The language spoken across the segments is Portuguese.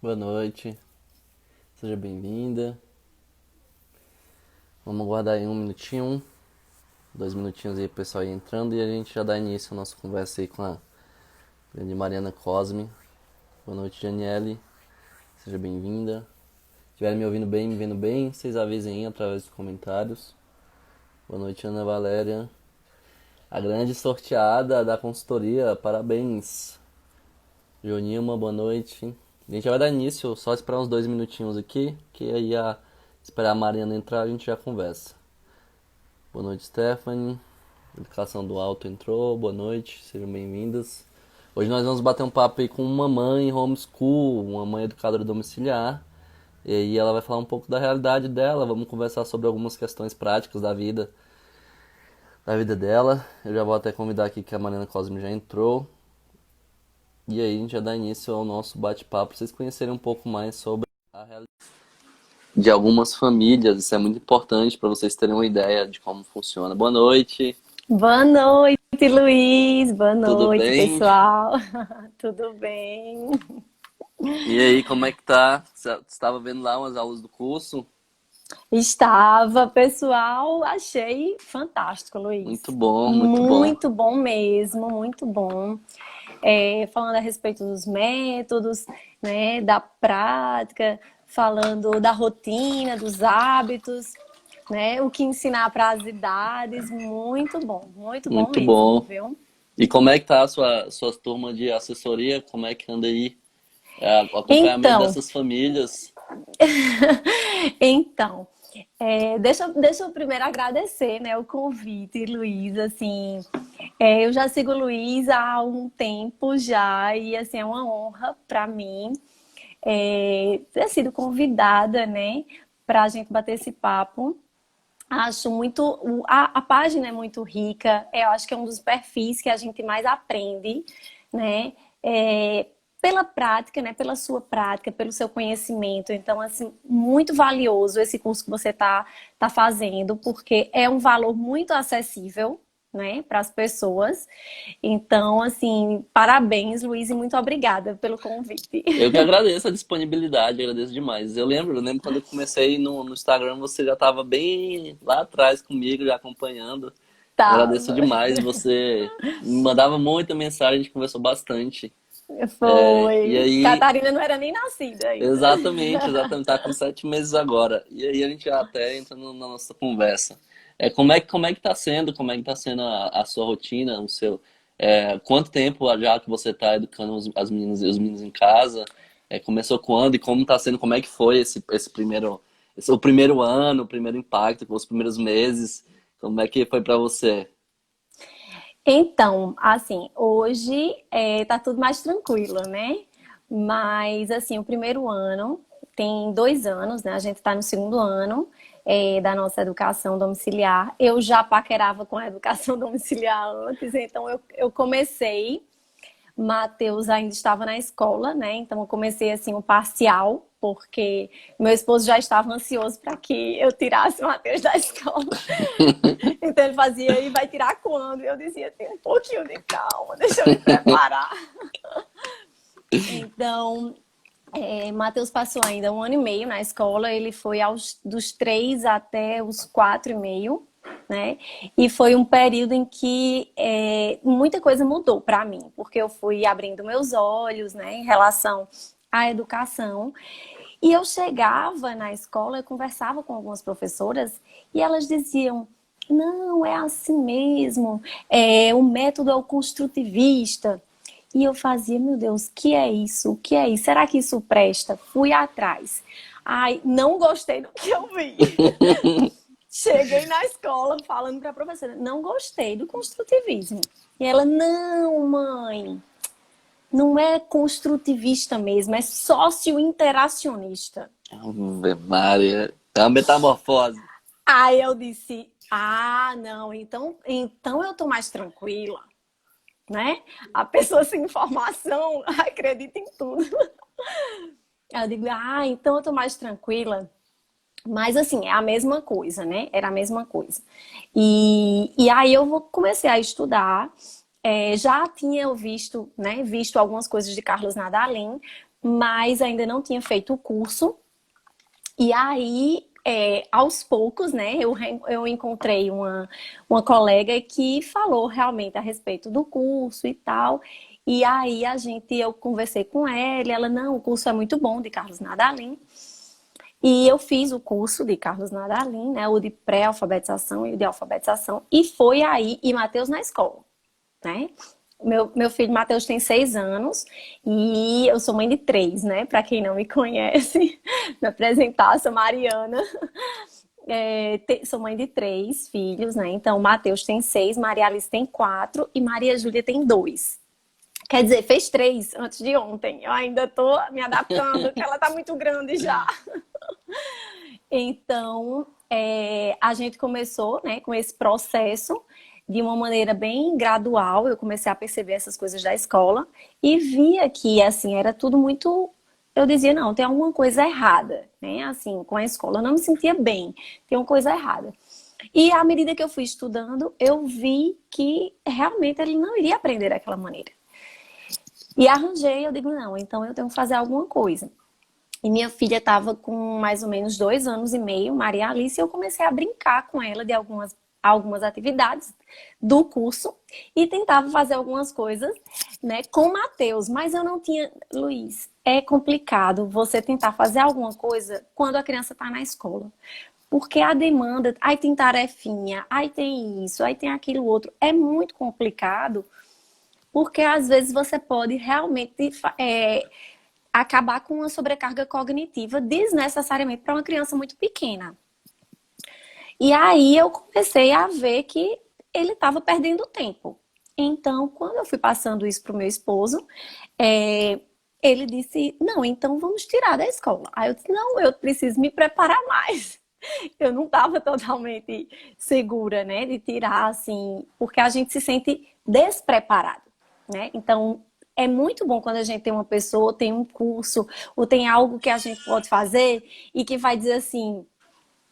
Boa noite, seja bem-vinda. Vamos aguardar aí um minutinho, 2 minutinhos aí pro pessoal ir entrando e a gente já dá início à nossa conversa aí com a grande Mariana Cosme. Boa noite, Janiele, seja bem-vinda. Se estiverem me vendo bem, vocês avisem aí através dos comentários. Boa noite, Ana Valéria. A grande sorteada da consultoria, parabéns. Jonilma, boa noite. A gente já vai dar início, só esperar uns 2 minutinhos aqui, que aí esperar a Mariana entrar a gente já conversa. Boa noite, Stephanie. Educação do Alto entrou, boa noite, sejam bem-vindas. Hoje nós vamos bater um papo aí com uma mãe homeschool, uma mãe educadora domiciliar. E aí ela vai falar um pouco da realidade dela, vamos conversar sobre algumas questões práticas da vida dela. Eu já vou até convidar aqui que a Mariana Cosme já entrou. E aí a gente já dá início ao nosso bate-papo, pra vocês conhecerem um pouco mais sobre a realidade de algumas famílias. Isso é muito importante para vocês terem uma ideia de como funciona. Boa noite, Boa noite, Luiz. Boa tudo noite, bem? pessoal. Tudo bem? E aí, como é que tá? Você estava vendo lá umas aulas do curso? Estava, pessoal. Achei fantástico, Muito Luiz. bom, muito bom. Muito bom mesmo, muito bom. Falando a respeito dos métodos, né, da prática, falando da rotina, dos hábitos, né, o que ensinar para as idades. Muito bom Muito mesmo, bom. viu? E como é que tá a sua turma de assessoria? Como é que anda aí? O acompanhamento Então, dessas famílias? Então, deixa eu primeiro agradecer, né, o convite, Luiz, assim, eu já sigo o Luiz há um tempo já e, assim, é uma honra para mim ter sido convidada, né, para a gente bater esse papo. Acho muito, a página é muito rica, eu acho que é um dos perfis que a gente mais aprende, né, é, pela prática, né, pela sua prática, pelo seu conhecimento. Então, assim, muito valioso esse curso que você tá fazendo, porque é um valor muito acessível, né, para as pessoas. Então, assim, parabéns, Luiz, e muito obrigada pelo convite. Eu que agradeço a disponibilidade, agradeço demais. Eu lembro quando eu comecei no Instagram, você já estava bem lá atrás comigo, já acompanhando. Agradeço Tava. demais, você me mandava muita mensagem, a gente conversou bastante. E Foi. aí, Catarina não era nem nascida ainda. exatamente, tá com 7 meses agora. E aí a gente já até entra na nossa conversa. Como é que tá sendo, como é que tá sendo a sua rotina, quanto tempo já que você tá educando as meninas e os meninos em casa? Começou quando e como tá sendo, como é que foi o primeiro ano, o primeiro impacto, os primeiros meses, como é que foi pra você? Então, assim, hoje tá tudo mais tranquilo, né? Mas, assim, o primeiro ano tem 2 anos, né? A gente tá no segundo ano da nossa educação domiciliar. Eu já paquerava com a educação domiciliar antes, então eu comecei. Matheus ainda estava na escola, né? Então eu comecei assim o parcial, porque meu esposo já estava ansioso para que eu tirasse o Matheus da escola. Então ele fazia, e vai tirar quando? Eu dizia, tem um pouquinho de calma, deixa eu me preparar. Então, Matheus passou ainda 1 ano e meio na escola, ele foi dos 3 até os 4 e meio, né? E foi um período em que muita coisa mudou para mim, porque eu fui abrindo meus olhos, né, em relação à educação. E eu chegava na escola, eu conversava com algumas professoras e elas diziam: não, é assim mesmo, o método é o construtivista. E eu fazia, meu Deus, que é isso? O que é isso? Será que isso presta? Fui atrás. Ai, não gostei do que eu vi. Cheguei na escola falando para a professora, não gostei do construtivismo. E ela, não, mãe, não é construtivista mesmo, é socio-interacionista. Ave Maria, é uma metamorfose. Aí eu disse, ah, não, então eu tô mais tranquila, né? A pessoa sem informação acredita em tudo. Aí eu digo, ah, então eu tô mais tranquila. Mas assim, é a mesma coisa, né? Era a mesma coisa. E aí eu comecei a estudar. Já tinha visto, né, visto algumas coisas de Carlos Nadalim, mas ainda não tinha feito o curso. E aí, aos poucos, né, eu encontrei uma colega que falou realmente a respeito do curso e tal. E aí eu conversei com ela, e ela, não, o curso é muito bom de Carlos Nadalim. E eu fiz o curso de Carlos Nadalim, né, o de pré-alfabetização e o de alfabetização, e foi aí, e Mateus na escola, né? Meu filho Matheus tem 6 anos e eu sou mãe de três, né? Para quem não me conhece, me apresentar, sou Mariana. Sou mãe de três filhos, né? Então, Matheus tem 6, Maria Alice tem 4 e Maria Júlia tem 2. Quer dizer, fez 3 antes de ontem. Eu ainda tô me adaptando, que ela tá muito grande já. Então, a gente começou, né, com esse processo de uma maneira bem gradual. Eu comecei a perceber essas coisas da escola e via que, assim, era tudo muito... Eu dizia, não, tem alguma coisa errada, né? Assim, com a escola. Eu não me sentia bem, tem uma coisa errada. E à medida que eu fui estudando, eu vi que realmente ele não iria aprender daquela maneira. E eu digo, não, então eu tenho que fazer alguma coisa. E minha filha estava com mais ou menos 2 anos e meio, Maria Alice, e eu comecei a brincar com ela de algumas atividades do curso e tentava fazer algumas coisas, né, com o Matheus. Mas eu não tinha... Luiz, é complicado você tentar fazer alguma coisa quando a criança está na escola. Porque a demanda, aí tem tarefinha, aí tem isso, aí tem aquilo outro. É muito complicado, porque às vezes você pode realmente acabar com uma sobrecarga cognitiva desnecessariamente para uma criança muito pequena. E aí eu comecei a ver que ele estava perdendo tempo. Então, quando eu fui passando isso para o meu esposo, ele disse, não, então vamos tirar da escola. Aí eu disse, não, eu preciso me preparar mais. Eu não estava totalmente segura, né, de tirar, assim, porque a gente se sente despreparado, né? Então, é muito bom quando a gente tem uma pessoa, tem um curso, ou tem algo que a gente pode fazer e que vai dizer assim,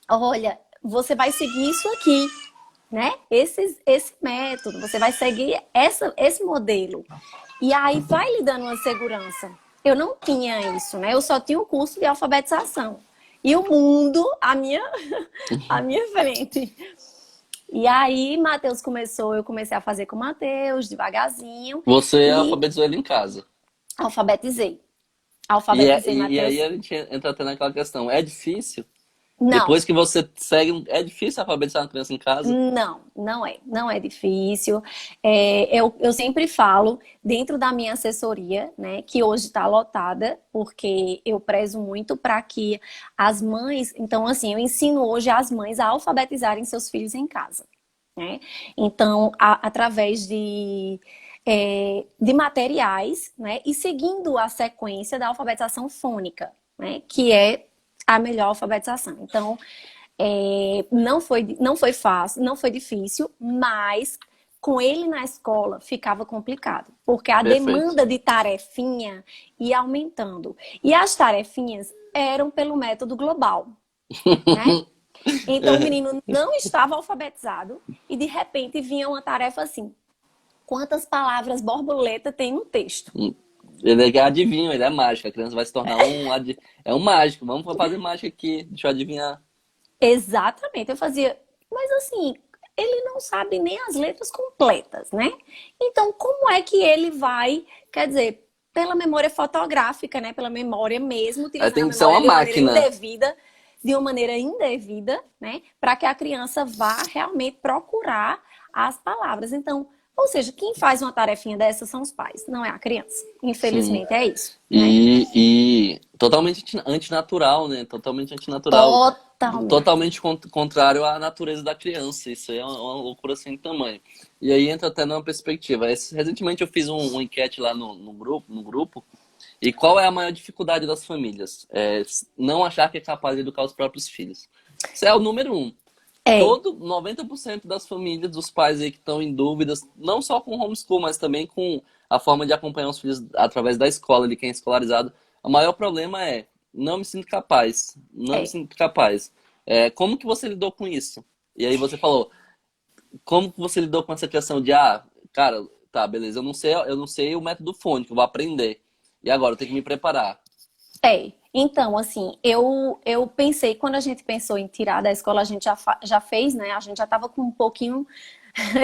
olha, você vai seguir isso aqui, né? Esse método, você vai seguir esse modelo. E aí vai lhe dando uma segurança. Eu não tinha isso, né? Eu só tinha o curso de alfabetização. E o mundo à minha frente. E aí, eu comecei a fazer com o Matheus, devagarzinho. Você E alfabetizou ele em casa. alfabetizei. E, Alfabetizei e aí Matheus. a gente entra até naquela questão. É difícil? Não, Depois que você segue, é difícil alfabetizar uma criança em casa? não é difícil. Eu sempre falo, dentro da minha assessoria, né, que hoje está lotada, porque eu prezo muito para que as mães... Então, assim, eu ensino hoje as mães a alfabetizarem seus filhos em casa, né? Então, através de materiais, né, e seguindo a sequência da alfabetização fônica, né, que é a melhor alfabetização. Então, não foi fácil, não foi difícil, mas com ele na escola ficava complicado, porque a Perfeito. demanda de tarefinha ia aumentando. E as tarefinhas eram pelo método global, né? Então o menino não estava alfabetizado e de repente vinha uma tarefa assim: quantas palavras borboleta tem no texto? Ele é adivinho, ele é mágico. A criança vai se tornar é um mágico. Vamos fazer mágica aqui. Deixa eu adivinhar. Exatamente, eu fazia, mas assim, ele não sabe nem as letras completas, né? Então, como é que ele vai, quer dizer, pela memória fotográfica, né? Pela memória mesmo, Aí utilizando a tem que ser uma memória máquina. de uma maneira indevida, né? Para que a criança vá realmente procurar as palavras. Então, ou seja, quem faz uma tarefinha dessa são os pais, não é a criança. Sim. Infelizmente é isso, né? E totalmente antinatural, né? Totalmente antinatural. Totalmente. Totalmente contrário à natureza da criança. Isso aí é uma loucura sem tamanho. E aí entra até numa perspectiva. Recentemente eu fiz uma enquete lá no grupo. E qual é a maior dificuldade das famílias? É não achar que é capaz de educar os próprios filhos. Isso é o número um. É, 90% das famílias, dos pais aí que estão em dúvidas, não só com o homeschool, mas também com a forma de acompanhar os filhos através da escola, de quem é escolarizado. O maior problema é, não me sinto capaz, não me é. sinto capaz. Como que você lidou com isso? E aí você falou, como que você lidou com essa questão de, cara, tá, beleza, eu não sei o método fônico, eu vou aprender. E agora, eu tenho que me preparar. Então, assim, eu pensei, quando a gente pensou em tirar da escola, a gente já fez, né? A gente já estava com um pouquinho,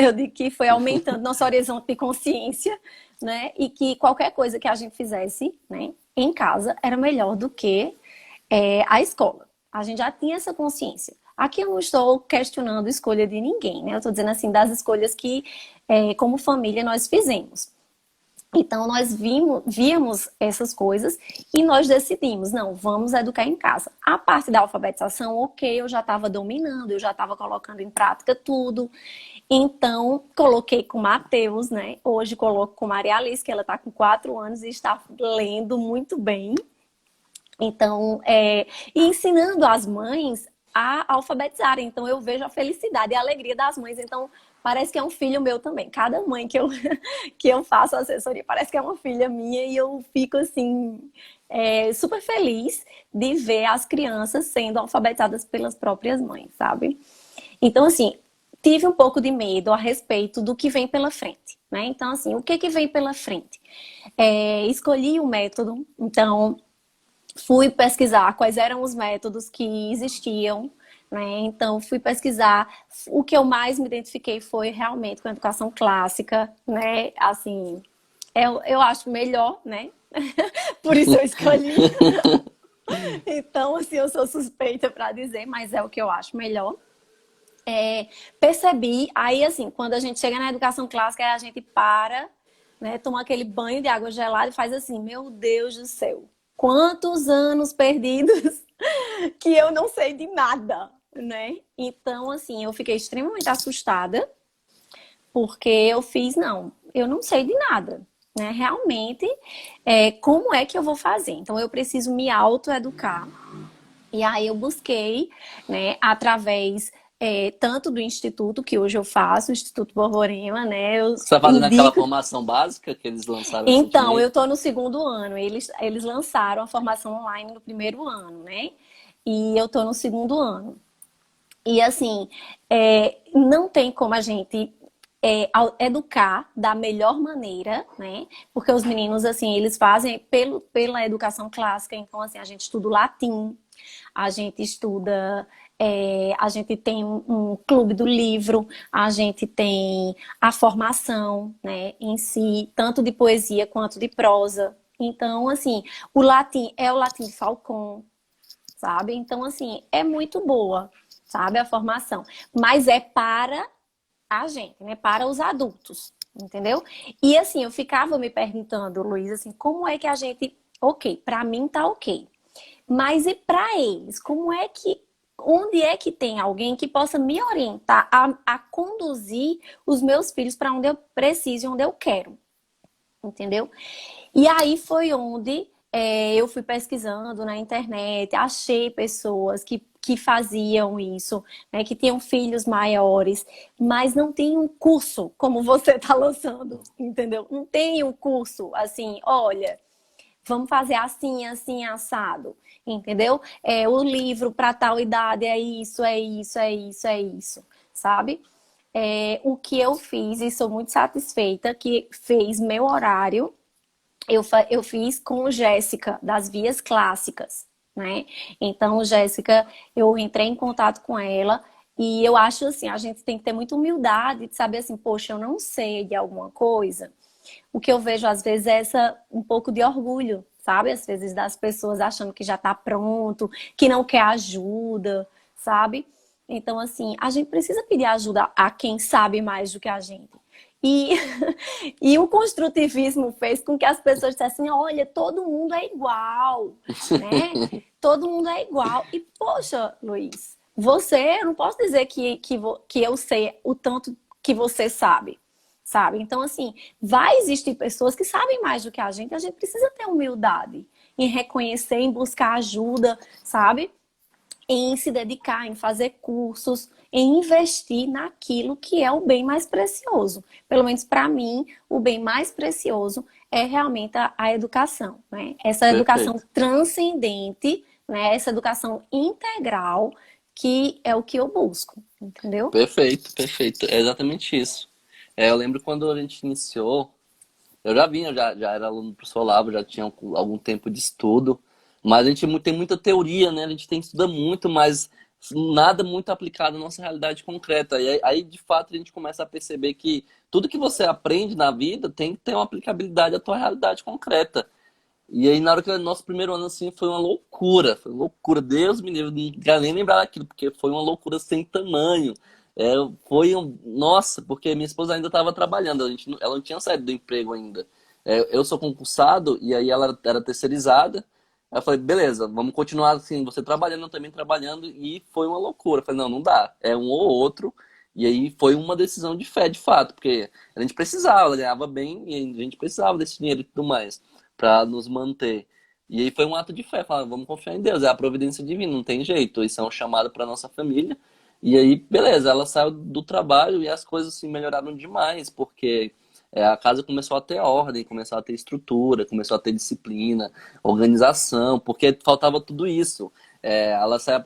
eu digo que foi aumentando nosso horizonte de consciência, né? E que qualquer coisa que a gente fizesse, né, em casa era melhor do que a escola. A gente já tinha essa consciência. Aqui eu não estou questionando a escolha de ninguém, né? Eu estou dizendo assim, das escolhas que, como família, nós fizemos. Então, nós víamos essas coisas e nós decidimos, não, vamos educar em casa. A parte da alfabetização, ok, eu já estava dominando, eu já estava colocando em prática tudo. Então, coloquei com o Matheus, né? Hoje coloco com Maria Alice, que ela está com 4 anos e está lendo muito bem. Então, e ensinando as mães a alfabetizarem. Então, eu vejo a felicidade e a alegria das mães. Então, parece que é um filho meu também. Cada mãe que eu, que eu faço assessoria parece que é uma filha minha e eu fico assim, super feliz de ver as crianças sendo alfabetizadas pelas próprias mães, sabe? Então, assim, tive um pouco de medo a respeito do que vem pela frente, né? Então, assim, o que que vem pela frente? Escolhi o método, então fui pesquisar quais eram os métodos que existiam, né? Então, fui pesquisar. O que eu mais me identifiquei foi realmente com a educação clássica, né? Assim, eu acho melhor, né? Por isso eu escolhi. Então, assim, eu sou suspeita para dizer, mas é o que eu acho melhor. Percebi, aí assim, quando a gente chega na educação clássica, a gente para, né, toma aquele banho de água gelada e faz assim, meu Deus do céu, quantos anos perdidos que eu não sei de nada, né? Então, assim, eu fiquei extremamente assustada, porque eu fiz, não, eu não sei de nada, né? Realmente, como é que eu vou fazer? Então, eu preciso me autoeducar. E aí eu busquei, né, através tanto do instituto que hoje eu faço, o Instituto Borborema, né? Eu Você está fazendo aquela indico. formação básica que eles lançaram Então, eu recentemente? estou no segundo ano. Eles lançaram a formação online no primeiro ano, né? E eu estou no segundo ano. E assim, não tem como a gente educar da melhor maneira, né? Porque os meninos, assim, eles fazem pela educação clássica, então, assim, a gente estuda o latim, a gente estuda, a gente tem um clube do livro, a gente tem a formação, né, em si, tanto de poesia quanto de prosa. Então, assim, o latim é o latim de Falcão, sabe? Então, assim, é muito boa, sabe, a formação. Mas é para a gente, né? Para os adultos, entendeu? E assim, eu ficava me perguntando, Luiz, assim, como é que a gente. Ok, para mim tá ok. Mas e para eles? Como é que. Onde é que tem alguém que possa me orientar a conduzir os meus filhos para onde eu preciso e onde eu quero? Entendeu? E aí foi onde eu fui pesquisando na internet, achei pessoas que faziam isso, né, que tinham filhos maiores, mas não tem um curso como você está lançando, entendeu? Não tem um curso assim, olha, vamos fazer assim, assim, assado, entendeu? O livro para tal idade é isso, é isso, é isso, é isso, sabe? O que eu fiz, e sou muito satisfeita, que fez meu horário eu fiz com Jéssica, das Vias Clássicas, né? Então, Jéssica, eu entrei em contato com ela e eu acho assim, a gente tem que ter muita humildade de saber assim, poxa, eu não sei de alguma coisa. O que eu vejo às vezes é um pouco de orgulho, sabe? Às vezes das pessoas achando que já está pronto, que não quer ajuda, sabe? Então, assim, a gente precisa pedir ajuda a quem sabe mais do que a gente. E, e o construtivismo fez com que as pessoas dissessem: olha, todo mundo é igual, né? Todo mundo é igual. E, poxa, Luiz, eu não posso dizer que eu sei o tanto que você sabe? Então, assim, vai existir pessoas que sabem mais do que a gente precisa ter humildade em reconhecer, em buscar ajuda, sabe? Em se dedicar, em fazer cursos, em investir naquilo que é o bem mais precioso. Pelo menos para mim, o bem mais precioso é realmente a educação, né? Essa educação Perfeito. transcendente, né? Essa educação integral que é o que eu busco, entendeu? Perfeito, perfeito. É exatamente isso. Eu lembro quando a gente iniciou, eu já era aluno do professor Olavo, já tinha algum tempo de estudo, Mas a gente tem muita teoria, né? A gente tem que estudar muito, mas nada muito aplicado à nossa realidade concreta. E aí, de fato, a gente começa a perceber que tudo que você aprende na vida tem que ter uma aplicabilidade à tua realidade concreta. E aí, na hora que nosso primeiro ano, assim, foi uma loucura. Foi uma loucura. Deus me livre, não quero nem lembrar daquilo, porque foi uma loucura sem tamanho. É, foi um... Nossa, porque minha esposa ainda estava trabalhando, ela não tinha saído do emprego ainda. É, eu sou concursado, e aí ela era terceirizada. Aí eu falei, beleza, vamos continuar assim, você trabalhando, eu também trabalhando, e foi uma loucura. Eu falei, não, não dá, é um ou outro. E aí foi uma decisão de fé, de fato, porque a gente precisava, ela ganhava bem, e a gente precisava desse dinheiro e tudo mais para nos manter. E aí foi um ato de fé, falar, vamos confiar em Deus, é a providência divina, não tem jeito, isso é um chamado para nossa família. E aí, beleza, ela saiu do trabalho e as coisas assim melhoraram demais, porque a casa começou a ter ordem, começou a ter estrutura, começou a ter disciplina, organização, porque faltava tudo isso.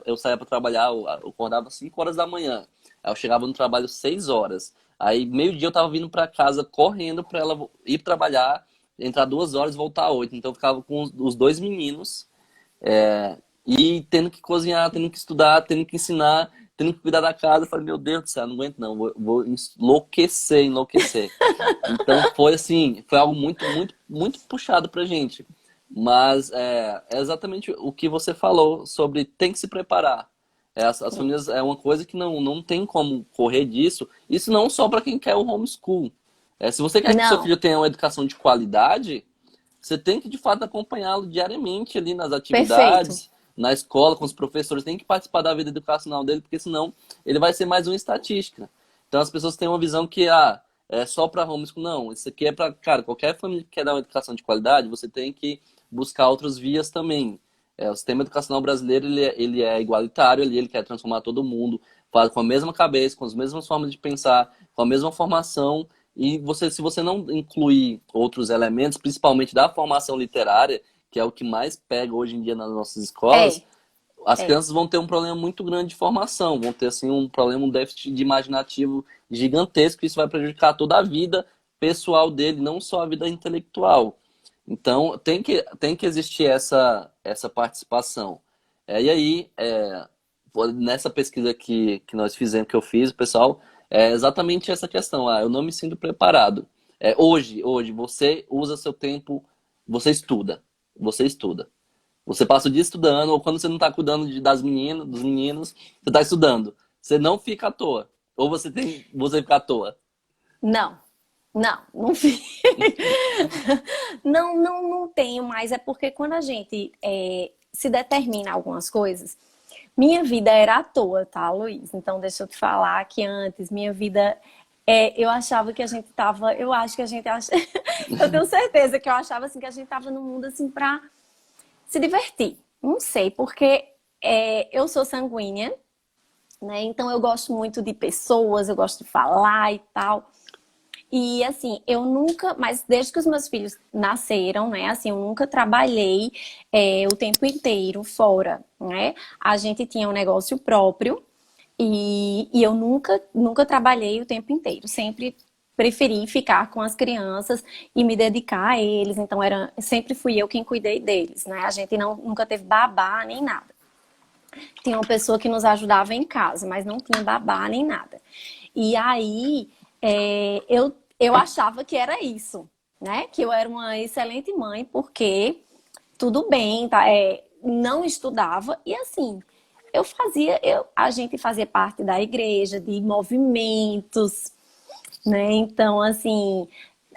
Eu saía para trabalhar, eu acordava 5 horas da manhã, aí eu chegava no trabalho 6 horas. Aí, meio-dia, eu tava vindo para casa correndo para ela ir trabalhar, entrar 2 horas e voltar 8. Então eu ficava com os dois meninos e tendo que cozinhar, tendo que estudar, tendo que ensinar, tendo que cuidar da casa. Eu falei, meu Deus do céu, não aguento não, vou enlouquecer, enlouquecer. Então foi assim, foi algo muito, muito, muito puxado pra gente. Mas é exatamente o que você falou sobre tem que se preparar. As famílias é uma coisa que não tem como correr disso. Isso não só para quem quer o homeschool. Se você quer que seu Não, filho tenha uma educação de qualidade, você tem que de fato acompanhá-lo diariamente ali nas perfeito. atividades, na escola, com os professores, tem que participar da vida educacional dele, porque senão ele vai ser mais uma estatística. Então as pessoas têm uma visão que é só para homeschool. Não, isso aqui é para, cara, qualquer família que quer dar uma educação de qualidade, você tem que buscar outras vias também. O sistema educacional brasileiro ele é igualitário, ele quer transformar todo mundo, faz com a mesma cabeça, com as mesmas formas de pensar, com a mesma formação. E se você não incluir outros elementos, principalmente da formação literária, que é o que mais pega hoje em dia nas nossas escolas, É, as é. crianças vão ter um problema muito grande de formação, vão ter assim um problema, um déficit de imaginativo gigantesco, isso vai prejudicar toda a vida pessoal dele, não só a vida intelectual. Então, tem que existir essa participação. E aí, nessa pesquisa que nós fizemos, que eu fiz, o pessoal, é exatamente essa questão. Eu não me sinto preparado. Hoje, você usa seu tempo, você estuda. Você estuda. Você passa o dia estudando, ou quando você não está cuidando das meninas, dos meninos, você está estudando. Você não fica à toa. Ou você fica à toa. Não, não fiz. Não tenho mais. É porque quando a gente se determina algumas coisas, minha vida era à toa, tá, Luiz? Então deixa eu te falar que antes minha vida eu achava que a gente tava, eu acho que a gente acha, eu tenho certeza que eu achava assim que a gente tava no mundo assim pra se divertir. Não sei, porque eu sou sanguínea, né? Então eu gosto muito de pessoas, eu gosto de falar e tal. E assim, eu nunca, mas desde que os meus filhos nasceram, né? Assim, eu nunca trabalhei o tempo inteiro fora, né? A gente tinha um negócio próprio e eu nunca trabalhei o tempo inteiro. Sempre preferi ficar com as crianças e me dedicar a eles. Então sempre fui eu quem cuidei deles, né? A gente nunca teve babá nem nada. Tinha uma pessoa que nos ajudava em casa, mas não tinha babá nem nada. E aí eu achava que era isso, né? Que eu era uma excelente mãe, porque tudo bem, tá? Não estudava e assim, a gente fazia parte da igreja, de movimentos, né? Então, assim,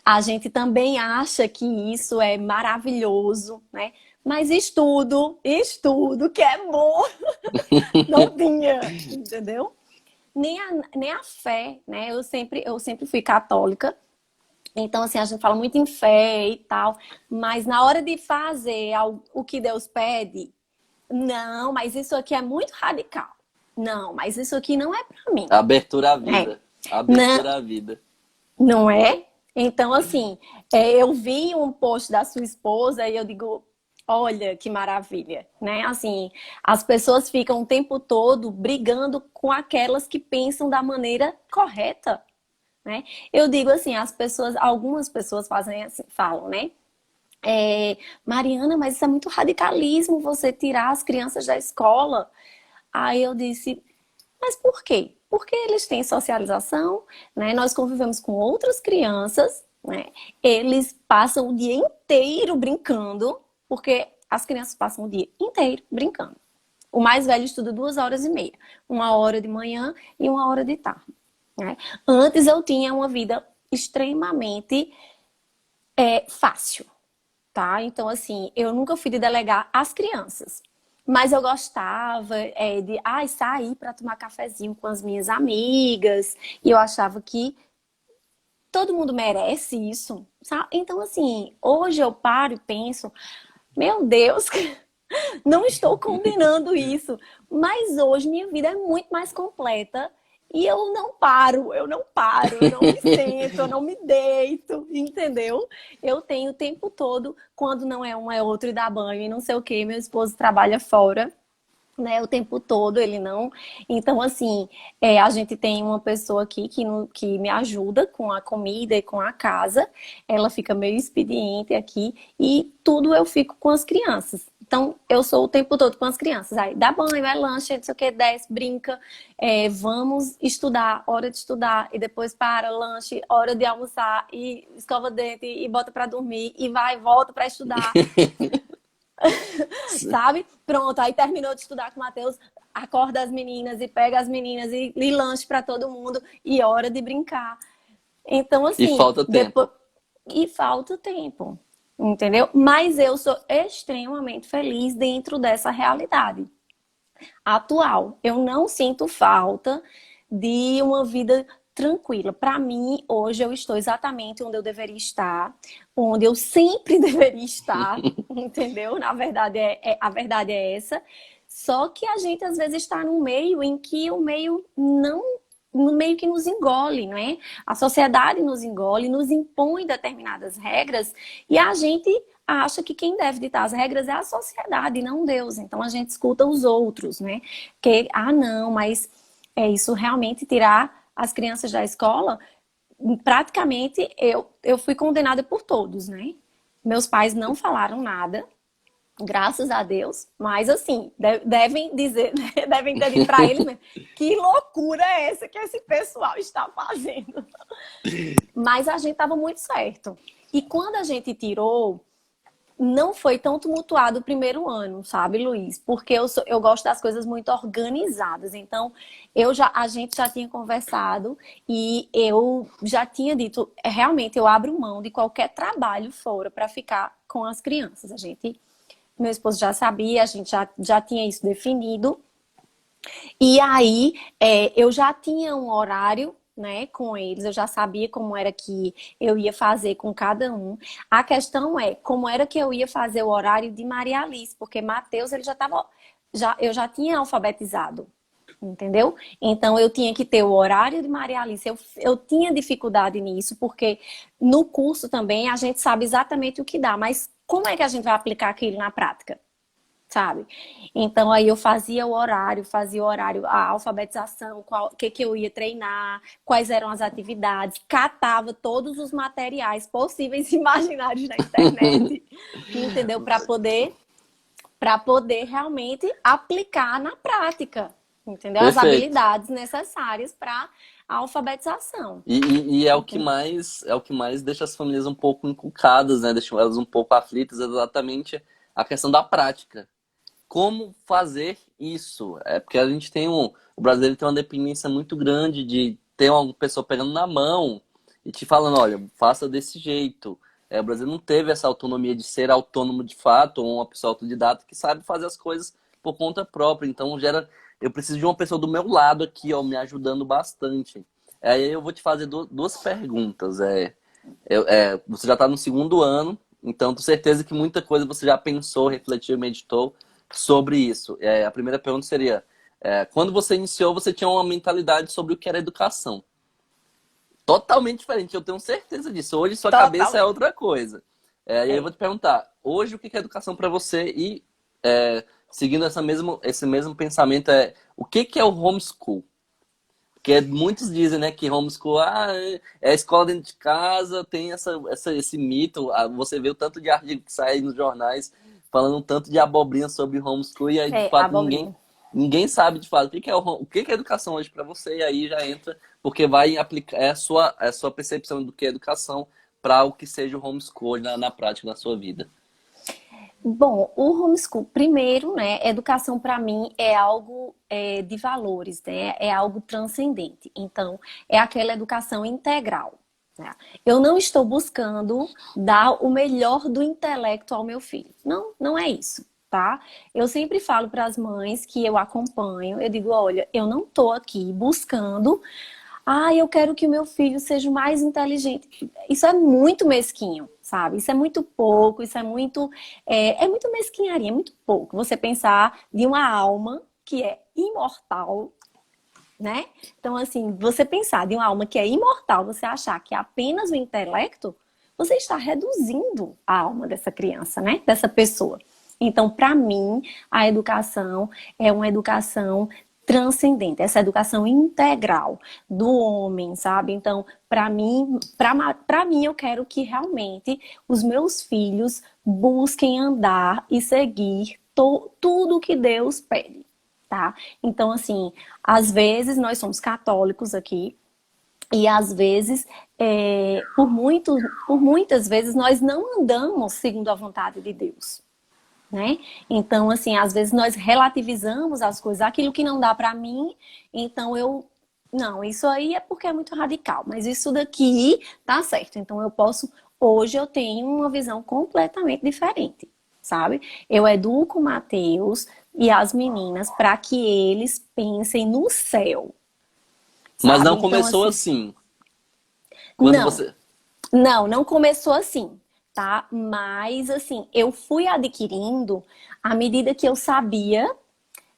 a gente também acha que isso é maravilhoso, né? Mas estudo, que é bom, não tinha, entendeu? Nem a fé, né? Eu sempre fui católica, então assim, a gente fala muito em fé e tal, mas na hora de fazer o que Deus pede, não, mas isso aqui é muito radical. Não, mas isso aqui não é pra mim, Abertura à né? vida. Não, Abertura à vida. não é? Então, assim, eu vi um post da sua esposa e eu digo, olha que maravilha, né? Assim, as pessoas ficam o tempo todo brigando com aquelas que pensam da maneira correta, né? Eu digo assim, algumas pessoas fazem assim, falam, né? Mariana, mas isso é muito radicalismo, você tirar as crianças da escola. Aí eu disse, mas por quê? Porque eles têm socialização, né? Nós convivemos com outras crianças, né? Eles passam o dia inteiro brincando, porque as crianças passam o dia inteiro brincando. O mais velho estuda 2 horas e meia, 1 hora de manhã e 1 hora de tarde, né? Antes eu tinha uma vida extremamente fácil, tá? Então, assim, eu nunca fui de delegar as crianças. Mas eu gostava de sair para tomar cafezinho com as minhas amigas. E eu achava que todo mundo merece isso, sabe? Então, assim, hoje eu paro e penso, meu Deus, não estou condenando isso. Mas hoje minha vida é muito mais completa. E eu não me sento, eu não me deito, entendeu? Eu tenho o tempo todo, quando não é um é outro e dá banho e não sei o que, meu esposo trabalha fora, né, o tempo todo, ele não. Então, assim, a gente tem uma pessoa aqui que me ajuda com a comida e com a casa. Ela fica meio expediente aqui e tudo eu fico com as crianças. Então, eu sou o tempo todo com as crianças. Aí, dá banho, é lanche, não sei o que, desce, brinca, vamos estudar, hora de estudar, e depois para, lanche, hora de almoçar, e escova dente, e bota para dormir, e vai, volta para estudar. Sabe? Pronto, aí terminou de estudar com o Matheus, acorda as meninas e pega as meninas e lanche para todo mundo e hora de brincar. Então, E assim, falta depois. tempo. E falta tempo, entendeu? Mas eu sou extremamente feliz dentro dessa realidade atual. Eu não sinto falta de uma vida tranquila. Para mim, hoje eu estou exatamente onde eu deveria estar, onde eu sempre deveria estar, entendeu? Na verdade, a verdade é essa. Só que a gente às vezes está num meio em que o meio não no meio que nos engole, não é? A sociedade nos engole, nos impõe determinadas regras e a gente acha que quem deve ditar as regras é a sociedade, não Deus. Então a gente escuta os outros, né? Que, não, mas isso realmente tirar as crianças da escola, praticamente eu fui condenada por todos, né? Meus pais não falaram nada, graças a Deus, mas assim, devem dizer, devem ter dito para eles mesmo, que loucura é essa que esse pessoal está fazendo? Mas a gente estava muito certo. E quando a gente tirou, não foi tão tumultuado o primeiro ano, sabe, Luiz? Porque eu gosto das coisas muito organizadas. Então, a gente já tinha conversado e eu já tinha dito, realmente eu abro mão de qualquer trabalho fora para ficar com as crianças. Meu esposo já sabia, a gente já tinha isso definido. E aí, eu já tinha um horário, né, com eles, eu já sabia como era que eu ia fazer com cada um. A questão é como era que eu ia fazer o horário de Maria Alice, porque Mateus ele eu já tinha alfabetizado, entendeu? Então eu tinha que ter o horário de Maria Alice. Eu tinha dificuldade nisso, porque no curso também a gente sabe exatamente o que dá, mas como é que a gente vai aplicar aquilo na prática? Sabe? Então aí eu fazia o horário, a alfabetização, o que eu ia treinar, quais eram as atividades, catava todos os materiais possíveis e imaginários na internet, entendeu? Para poder realmente aplicar na prática, entendeu? As Perfeito. habilidades necessárias para a alfabetização. E é o que mais deixa as famílias um pouco encucadas, né? Deixa elas um pouco aflitas, exatamente a questão da prática. Como fazer isso? É porque a gente tem o brasileiro tem uma dependência muito grande de ter uma pessoa pegando na mão e te falando, olha, faça desse jeito. O Brasil não teve essa autonomia de ser autônomo de fato, ou uma pessoa autodidata que sabe fazer as coisas por conta própria. Então eu preciso de uma pessoa do meu lado aqui, ó, me ajudando bastante. Aí eu vou te fazer duas perguntas. Você já está no segundo ano, então tenho certeza que muita coisa você já pensou, refletiu, meditou sobre isso. A primeira pergunta seria: quando você iniciou, você tinha uma mentalidade sobre o que era educação? Totalmente diferente, eu tenho certeza disso. Hoje sua cabeça é Totalmente. outra coisa. E aí eu vou É. te perguntar: hoje o que é educação para você? E seguindo esse mesmo pensamento, o que é o homeschool? Porque muitos dizem, né, que homeschool é a escola dentro de casa, tem esse mito. Você vê o tanto de artigo que sai nos jornais falando um tanto de abobrinha sobre homeschool e aí, de É, fato, ninguém, abobrinha. ninguém sabe, de fato, o que que é educação hoje para você. E aí já entra, porque vai aplicar, é a sua percepção do que é educação para o que seja o homeschool na prática, na sua vida. Bom, o homeschool, primeiro, né, educação para mim é algo de valores, né, é algo transcendente. Então, é aquela educação integral, né? Eu não estou buscando dar o melhor do intelecto ao meu filho. Não, não é isso, tá? Eu sempre falo para as mães que eu acompanho, eu digo, olha, eu não estou aqui buscando eu quero que o meu filho seja o mais inteligente. Isso é muito mesquinho, sabe? Isso é muito pouco, isso é muito mesquinharia, é muito pouco. Você pensar de uma alma que é imortal, né? Então, assim, você pensar de uma alma que é imortal, você achar que é apenas o intelecto, você está reduzindo a alma dessa criança, né? Dessa pessoa. Então, para mim, a educação é uma educação transcendente, essa educação integral do homem, sabe? Então, para mim eu quero que realmente os meus filhos busquem andar e seguir tudo que Deus pede, tá? Então, assim, às vezes nós somos católicos aqui e às vezes, por muitas vezes, nós não andamos segundo a vontade de Deus, né? Então, assim, às vezes nós relativizamos as coisas, aquilo que não dá para mim, então não, isso aí é porque é muito radical, mas isso daqui tá certo. Então hoje eu tenho uma visão completamente diferente, sabe? Eu educo o Mateus e as meninas para que eles pensem no céu, Mas sabe? não Então, começou assim, assim. Quando não, você. não começou assim, tá? Mas, assim, eu fui adquirindo à medida que eu sabia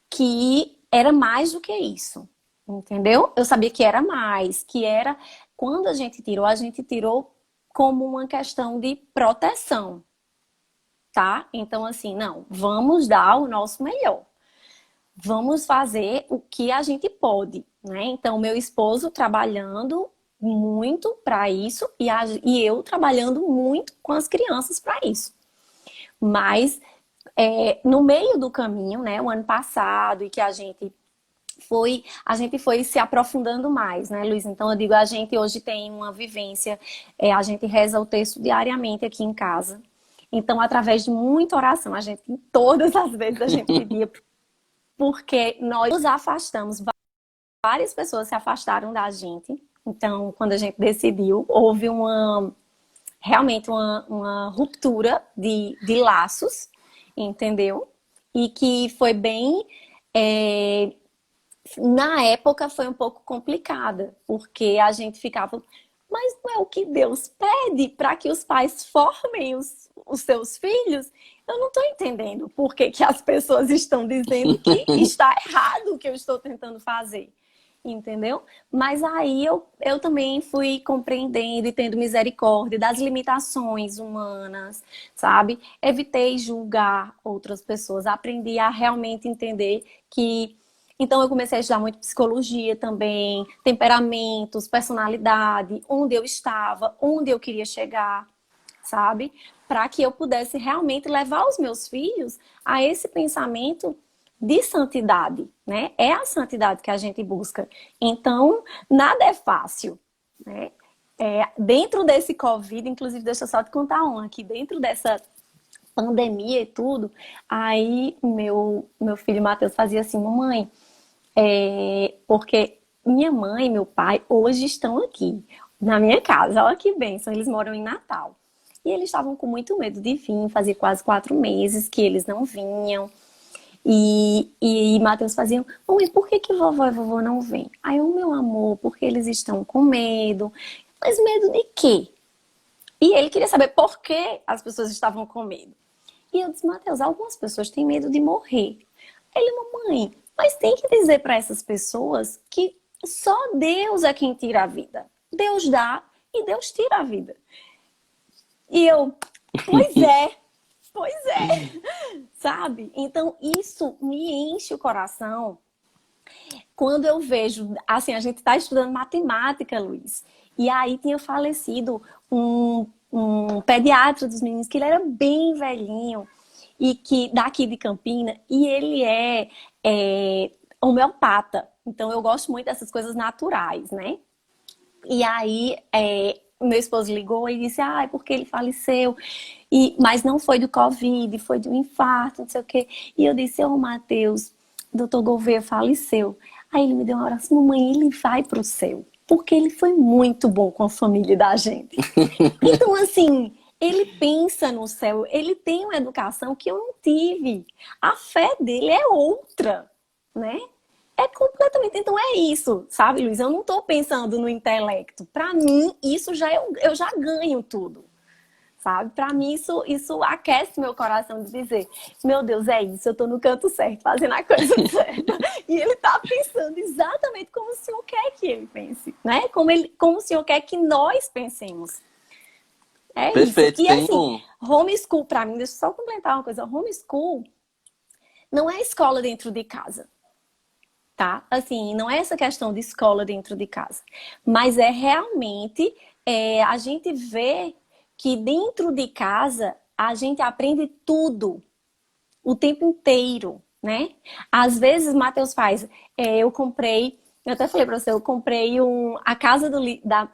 que era mais do que isso, entendeu? Eu sabia que era mais, que era quando a gente tirou como uma questão de proteção, tá? Então, assim, não, vamos dar o nosso melhor. Vamos fazer o que a gente pode, né? Então, meu esposo trabalhando muito para isso e eu trabalhando muito com as crianças para isso. Mas no meio do caminho, né, o ano passado, e que a gente foi se aprofundando mais, né, Luiz? Então eu digo, a gente hoje tem uma vivência, a gente reza o texto diariamente aqui em casa. Então, através de muita oração, todas as vezes a gente pedia, porque nós nos afastamos, várias pessoas se afastaram da gente. Então, quando a gente decidiu, houve realmente uma ruptura de laços, entendeu? E que foi bem. é, Na época foi um pouco complicada, porque a gente ficava, mas não é o que Deus pede para que os pais formem os seus filhos? Eu não estou entendendo por que, que as pessoas estão dizendo que está errado o que eu estou tentando fazer. Entendeu? Mas aí eu também fui compreendendo e tendo misericórdia das limitações humanas, sabe? Evitei julgar outras pessoas, aprendi a realmente entender que. Então eu comecei a estudar muito psicologia também, temperamentos, personalidade, onde eu estava, onde eu queria chegar, sabe? Para que eu pudesse realmente levar os meus filhos a esse pensamento de santidade, né? É a santidade que a gente busca. Então, nada é fácil, né? Dentro desse Covid, inclusive, deixa eu só te contar um aqui, dentro dessa pandemia e tudo, aí meu filho Matheus fazia assim, mamãe, porque minha mãe e meu pai hoje estão aqui, na minha casa, olha que bênção, eles moram em Natal. E eles estavam com muito medo de vir, fazia quase 4 meses que eles não vinham. E Matheus fazia, mãe, por que que vovó e vovô não vêm? Aí o meu amor, porque eles estão com medo. Mas medo de quê? E ele queria saber por que as pessoas estavam com medo. E eu disse, Matheus, algumas pessoas têm medo de morrer. Ele, mamãe, mas tem que dizer para essas pessoas que só Deus é quem tira a vida. Deus dá e Deus tira a vida. E eu, pois é, pois é, sabe? Então isso me enche o coração quando eu vejo, assim, a gente está estudando matemática, Luiz, e aí tinha falecido um pediatra dos meninos, que ele era bem velhinho, e que daqui de Campina, e ele é homeopata. Então eu gosto muito dessas coisas naturais, né? E aí meu esposo ligou e disse, ah, é porque ele faleceu. Mas não foi do Covid, foi de um infarto, não sei o quê. E eu disse, ô Matheus, doutor Gouveia faleceu. Aí ele me deu uma oração, mamãe, ele vai pro céu. Porque ele foi muito bom com a família da gente. Então, assim, ele pensa no céu, ele tem uma educação que eu não tive. A fé dele é outra, né? É completamente. Então é isso, sabe, Luiz? Eu não estou pensando no intelecto. Para mim, isso eu já ganho tudo, sabe? Para mim, isso aquece meu coração de dizer: meu Deus, é isso, eu estou no canto certo, fazendo a coisa certa. E ele está pensando exatamente como o Senhor quer que ele pense, né? Como o Senhor quer que nós pensemos. É Perfeito, isso. E tem assim, um. homeschool, para mim, deixa eu só complementar uma coisa: homeschool não é escola dentro de casa. Tá? Assim, não é essa questão de escola dentro de casa, mas é realmente a gente vê que dentro de casa a gente aprende tudo o tempo inteiro, né? Às vezes, Matheus faz, eu até falei pra você, eu comprei a Casa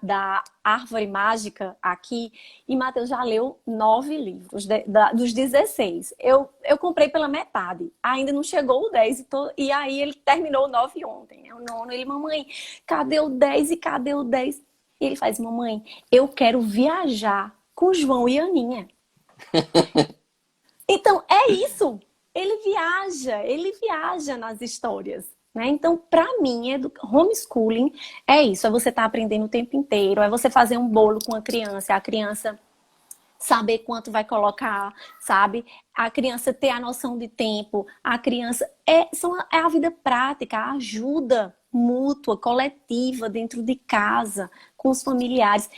da Árvore Mágica aqui, e Matheus já leu 9 livros, dos 16. Eu comprei pela metade, ainda não chegou o 10, e aí ele terminou o 9 ontem, né? O nono, ele, mamãe, cadê o 10 e cadê o 10? E ele faz, mamãe, eu quero viajar com João e Aninha. Então, é isso. Ele viaja nas histórias, né? Então, para mim, homeschooling é isso, é você estar aprendendo o tempo inteiro, é você fazer um bolo com a criança saber quanto vai colocar, sabe? A criança ter a noção de tempo, a criança é a vida prática, a ajuda mútua, coletiva dentro de casa, com os familiares.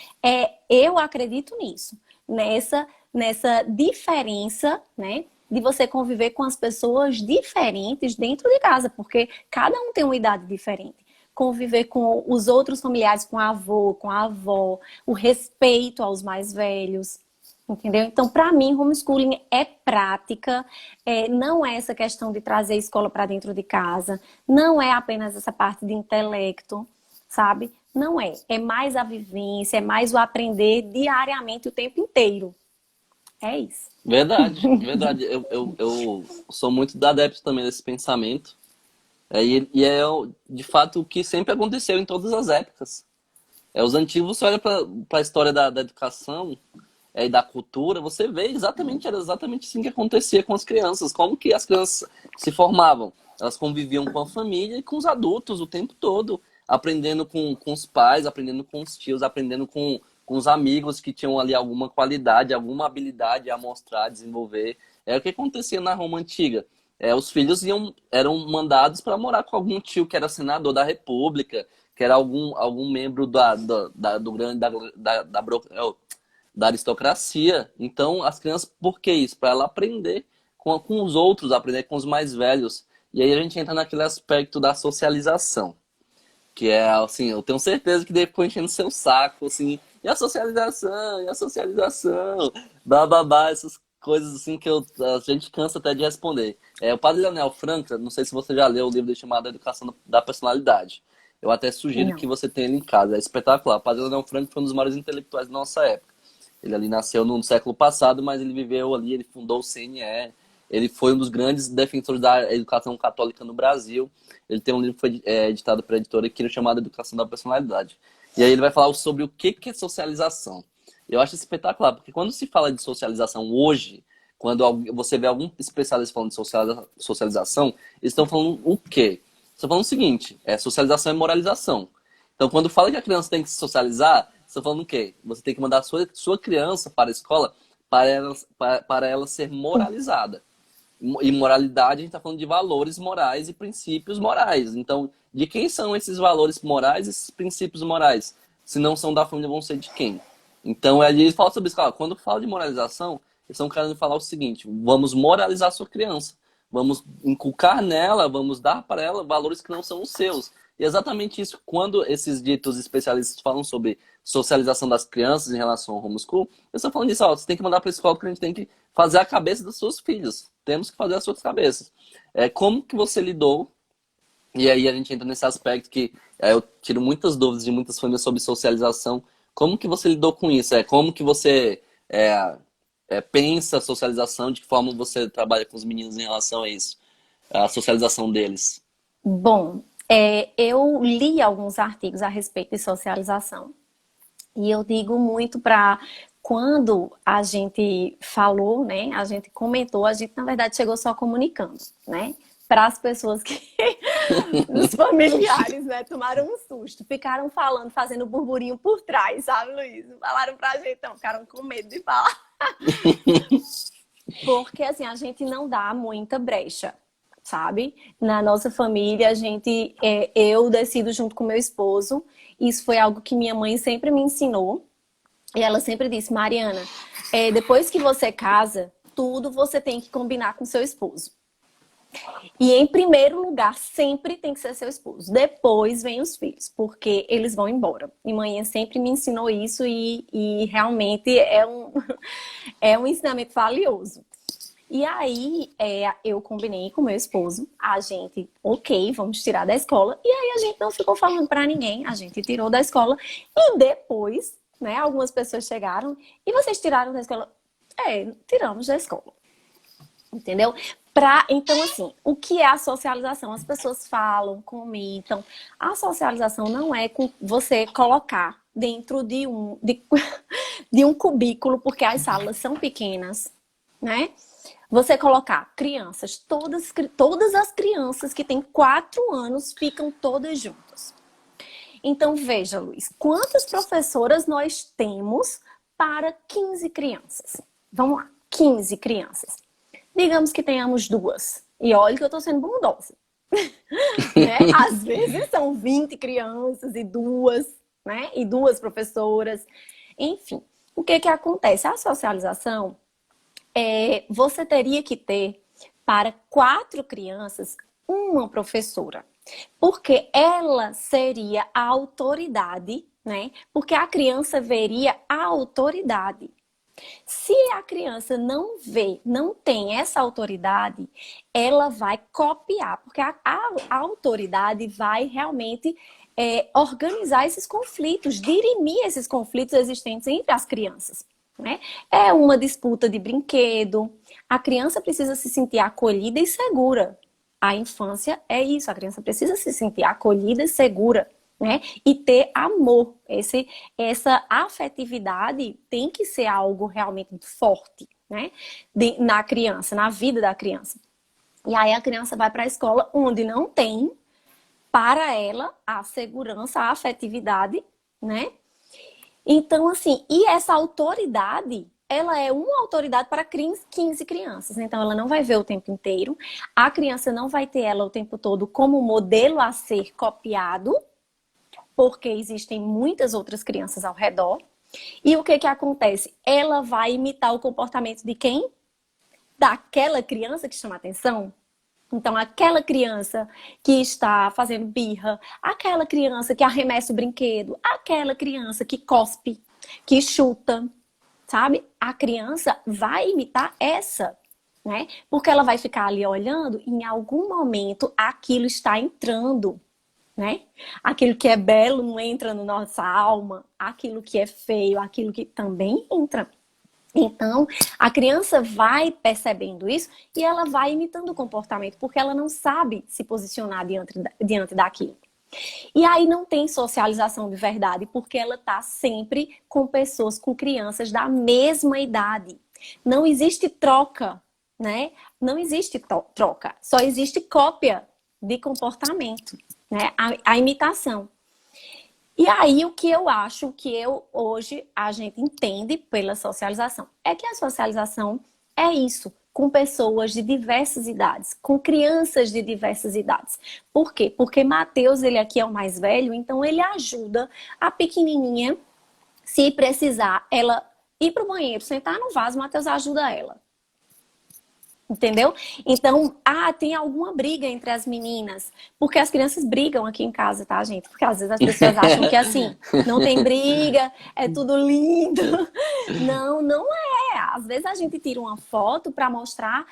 Eu acredito nisso, nessa diferença, né? De você conviver com as pessoas diferentes dentro de casa, porque cada um tem uma idade diferente. Conviver com os outros familiares, com a avô, com a avó, o respeito aos mais velhos, entendeu? Então, para mim, homeschooling é prática, não é essa questão de trazer a escola para dentro de casa, não é apenas essa parte de intelecto, sabe? Não é. É mais a vivência, é mais o aprender diariamente o tempo inteiro. É isso. Verdade, verdade. Eu sou muito adepto também desse pensamento. E é de fato o que sempre aconteceu em todas as épocas. Os antigos, você olha para a história da educação e da cultura, você vê era exatamente assim que acontecia com as crianças. Como que as crianças se formavam? Elas conviviam com a família e com os adultos o tempo todo, aprendendo com os pais, aprendendo com os tios, aprendendo com os amigos que tinham ali alguma qualidade, alguma habilidade a mostrar, a desenvolver. É o que acontecia na Roma Antiga. Os filhos eram mandados para morar com algum tio que era senador da República, que era algum membro do grande da aristocracia. Então, as crianças, por que isso? Para ela aprender com os outros, aprender com os mais velhos. E aí a gente entra naquele aspecto da socialização, que é assim, eu tenho certeza que depois enchendo seu saco, assim, e a socialização, bababá, essas coisas assim que a gente cansa até de responder. O padre Leonel Franca, não sei se você já leu o livro dele chamado Educação da Personalidade. Eu até sugiro que Não. você tenha ele em casa, é espetacular. O padre Leonel Franca foi um dos maiores intelectuais da nossa época. Ele ali nasceu no século passado, mas ele viveu ali, ele fundou o CNE, ele foi um dos grandes defensores da educação católica no Brasil. Ele tem um livro que foi editado pela editora que é chamado Educação da Personalidade. E aí ele vai falar sobre o que é socialização. Eu acho espetacular, porque quando se fala de socialização hoje, quando você vê algum especialista falando de socialização, eles estão falando o quê? Estão falando o seguinte, socialização é moralização. Então, quando fala que a criança tem que se socializar, estão falando o quê? Você tem que mandar a sua criança para a escola para ela ser moralizada. E moralidade, a gente está falando de valores morais e princípios morais. Então, de quem são esses valores morais, esses princípios morais? Se não são da família, vão ser de quem? Então, eles falam sobre isso. Quando fala de moralização, eles estão querendo falar o seguinte: vamos moralizar a sua criança. Vamos inculcar nela, vamos dar para ela valores que não são os seus. E é exatamente isso. Quando esses ditos especialistas falam sobre socialização das crianças em relação ao homeschool, eles estão falando disso, ó, você tem que mandar para a escola porque a gente tem que fazer a cabeça dos seus filhos. Temos que fazer as suas cabeças. Como que você lidou? E aí a gente entra nesse aspecto que eu tiro muitas dúvidas de muitas famílias sobre socialização. Como que você lidou com isso? Como que você pensa a socialização? De que forma você trabalha com os meninos em relação a isso? A socialização deles? Bom, eu li alguns artigos a respeito de socialização. E eu digo muito para quando a gente falou, né? A gente comentou, a gente na verdade chegou só comunicando, né? Para as pessoas que, os familiares, né, tomaram um susto, ficaram falando, fazendo burburinho por trás, sabe, Luiz? Não falaram pra gente, não, ficaram com medo de falar. Porque assim, a gente não dá muita brecha, sabe? Na nossa família, eu decido junto com meu esposo. Isso foi algo que minha mãe sempre me ensinou. E ela sempre disse, Mariana, depois que você casa, tudo você tem que combinar com seu esposo. E em primeiro lugar, sempre tem que ser seu esposo. Depois vem os filhos, porque eles vão embora. E mãe sempre me ensinou isso e realmente é um ensinamento valioso. E aí, eu combinei com meu esposo, a gente, ok, vamos tirar da escola. E aí a gente não ficou falando pra ninguém, a gente tirou da escola. E depois, né, algumas pessoas chegaram, e vocês tiraram da escola? Tiramos da escola. Entendeu? Então, assim, o que é a socialização? As pessoas falam, comentam. A socialização não é com você colocar dentro de um cubículo, porque as salas são pequenas, né? Você colocar crianças, todas as crianças que têm 4 anos ficam todas juntas. Então, veja, Luiz, quantas professoras nós temos para 15 crianças? Vamos lá, 15 crianças. Digamos que tenhamos 2. E olha que eu tô sendo bondosa. Né? Às vezes são 20 crianças e 2, né? E 2 professoras. Enfim, o que que acontece? A socialização, você teria que ter para 4 crianças uma professora. Porque ela seria a autoridade, né? Porque a criança veria a autoridade. Se a criança não vê, não tem essa autoridade, ela vai copiar, porque a autoridade vai realmente organizar esses conflitos, dirimir esses conflitos existentes entre as crianças. Né? É uma disputa de brinquedo, a criança precisa se sentir acolhida e segura. A infância é isso, a criança precisa se sentir acolhida e segura. Né? E ter amor. Essa afetividade tem que ser algo realmente forte, né? Na criança, na vida da criança. E aí a criança vai para a escola onde não tem para ela a segurança, a afetividade, né? Então, assim, e essa autoridade, ela é uma autoridade para 15 crianças. Então, ela não vai ver o tempo inteiro. A criança não vai ter ela o tempo todo como modelo a ser copiado, porque existem muitas outras crianças ao redor. E o que que acontece? Ela vai imitar o comportamento de quem? Daquela criança que chama atenção. Então, aquela criança que está fazendo birra, aquela criança que arremessa o brinquedo, aquela criança que cospe, que chuta, sabe? A criança vai imitar essa, né? Porque ela vai ficar ali olhando e em algum momento aquilo está entrando. Né? Aquilo que é belo não entra na nossa alma, aquilo que é feio, aquilo que também entra. Então, a criança vai percebendo isso e ela vai imitando o comportamento, porque ela não sabe se posicionar diante daquilo. E aí não tem socialização de verdade, porque ela está sempre com pessoas, com crianças da mesma idade. Não existe troca, né? Não existe troca, só existe cópia de comportamento. Né? A imitação. E aí o que eu acho que hoje a gente entende pela socialização é que a socialização é isso, com pessoas de diversas idades, com crianças de diversas idades. Por quê? Porque Mateus, ele aqui é o mais velho, então ele ajuda a pequenininha, se precisar, ela ir para o banheiro, sentar no vaso, Mateus ajuda ela. Entendeu? Então, tem alguma briga entre as meninas. Porque as crianças brigam aqui em casa, tá, gente? Porque às vezes as pessoas acham que assim, não tem briga, é tudo lindo. Não, não é. Às vezes a gente tira uma foto para mostrar.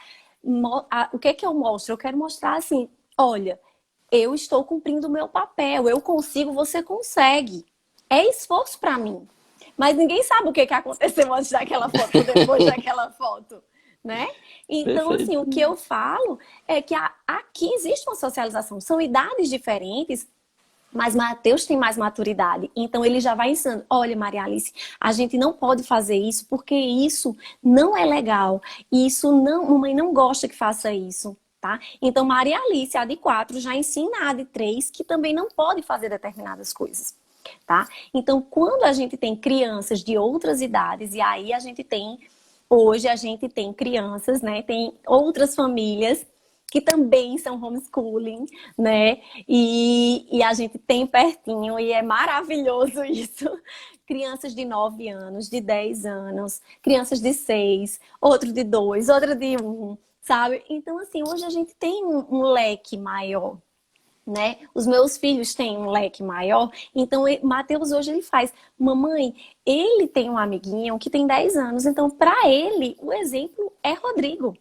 O que é que eu mostro? Eu quero mostrar assim: olha, eu estou cumprindo o meu papel, eu consigo, você consegue. É esforço para mim. Mas ninguém sabe o que que aconteceu antes daquela foto ou depois daquela foto, né? Então, assim, o que Perfeito. eu falo é que aqui existe uma socialização. São idades diferentes, mas Mateus tem mais maturidade. Então, ele já vai ensinando. Olha, Maria Alice, a gente não pode fazer isso porque isso não é legal. Isso não, mamãe não gosta que faça isso. Tá? Então, Maria Alice, a de 4, já ensina a de 3 que também não pode fazer determinadas coisas. Tá? Então, quando a gente tem crianças de outras idades, e aí a gente tem, hoje a gente tem crianças, né? Tem outras famílias que também são homeschooling, né? E a gente tem pertinho, e é maravilhoso isso. Crianças de 9 anos, de 10 anos, crianças de 6, outro de 2, outra de 1, sabe? Então, assim, hoje a gente tem um leque maior, né? Os meus filhos têm um leque maior, então Mateus hoje ele faz, mamãe, ele tem um amiguinho que tem 10 anos, então para ele o exemplo é Rodrigo.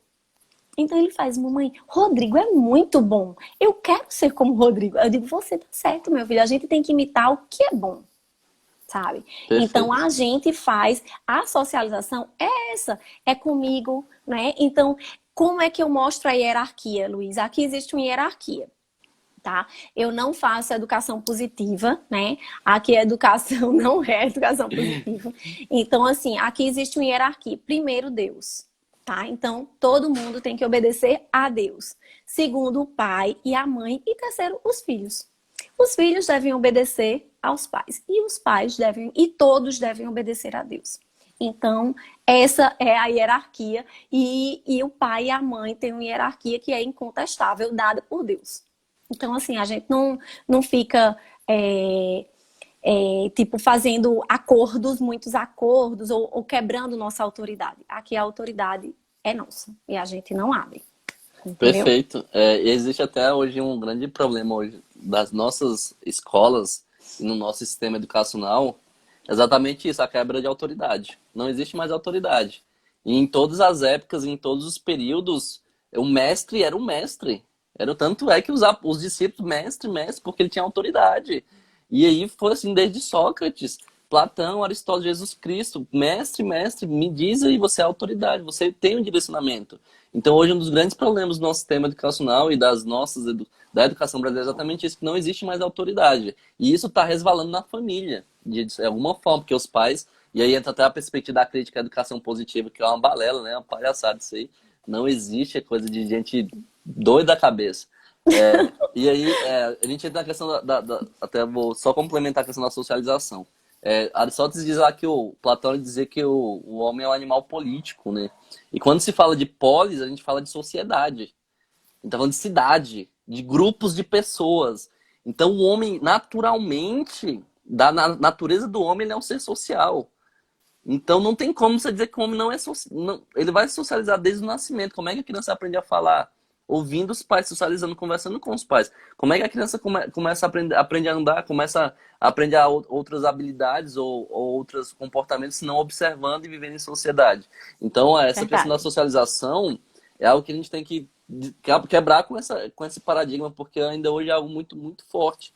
Então ele faz, mamãe, Rodrigo é muito bom, eu quero ser como Rodrigo. Eu digo, você tá certo, meu filho, a gente tem que imitar o que é bom, sabe? Então Perfeito. a gente faz, a socialização é essa, é comigo, né? Então, como é que eu mostro a hierarquia, Luiz? Aqui existe uma hierarquia. Tá? Eu não faço educação positiva, né? Aqui a educação não é educação positiva. Então, assim, aqui existe uma hierarquia. Primeiro, Deus, tá? Então, todo mundo tem que obedecer a Deus. Segundo, o pai e a mãe. E terceiro, os filhos. Os filhos devem obedecer aos pais. E os pais devem, e todos devem obedecer a Deus. Então, essa é a hierarquia. E o pai e a mãe têm uma hierarquia que é incontestável, dada por Deus. Então, assim, a gente não fica, tipo, fazendo acordos, muitos acordos, ou quebrando nossa autoridade. Aqui a autoridade é nossa e a gente não abre, entendeu? Perfeito. É, e existe até hoje um grande problema hoje das nossas escolas e no nosso sistema educacional, exatamente isso, a quebra de autoridade. Não existe mais autoridade. E em todas as épocas, em todos os períodos, o mestre era o mestre. Era tanto é que os discípulos, mestre, mestre, porque ele tinha autoridade. E aí foi assim desde Sócrates, Platão, Aristóteles, Jesus Cristo, mestre, mestre, me diz aí, você é autoridade, você tem um direcionamento. Então, hoje, um dos grandes problemas do nosso sistema educacional e da educação brasileira é exatamente isso, que não existe mais autoridade. E isso está resvalando na família, de alguma forma, porque os pais, e aí entra até a perspectiva da crítica à educação positiva, que é uma balela, né? Uma palhaçada isso aí. Não existe, é coisa de gente doida da cabeça. E aí, a gente entra na questão até vou só complementar a questão da socialização. Aristóteles diz lá que o Platão dizia que o homem é um animal político, né? E quando se fala de polis, a gente fala de sociedade. A gente tá falando de cidade, de grupos de pessoas. Então o homem, naturalmente, natureza do homem, ele é um ser social. Então não tem como você dizer que o homem não é social. Ele vai socializar desde o nascimento. Como é que a criança aprende a falar? Ouvindo os pais, socializando, conversando com os pais. Como é que a criança começa a aprende a andar, começa a aprender outras habilidades ou outros comportamentos, se não observando e vivendo em sociedade. Então, essa questão da Verdade. socialização é algo que a gente tem que quebrar com esse paradigma, porque ainda hoje é algo muito, muito forte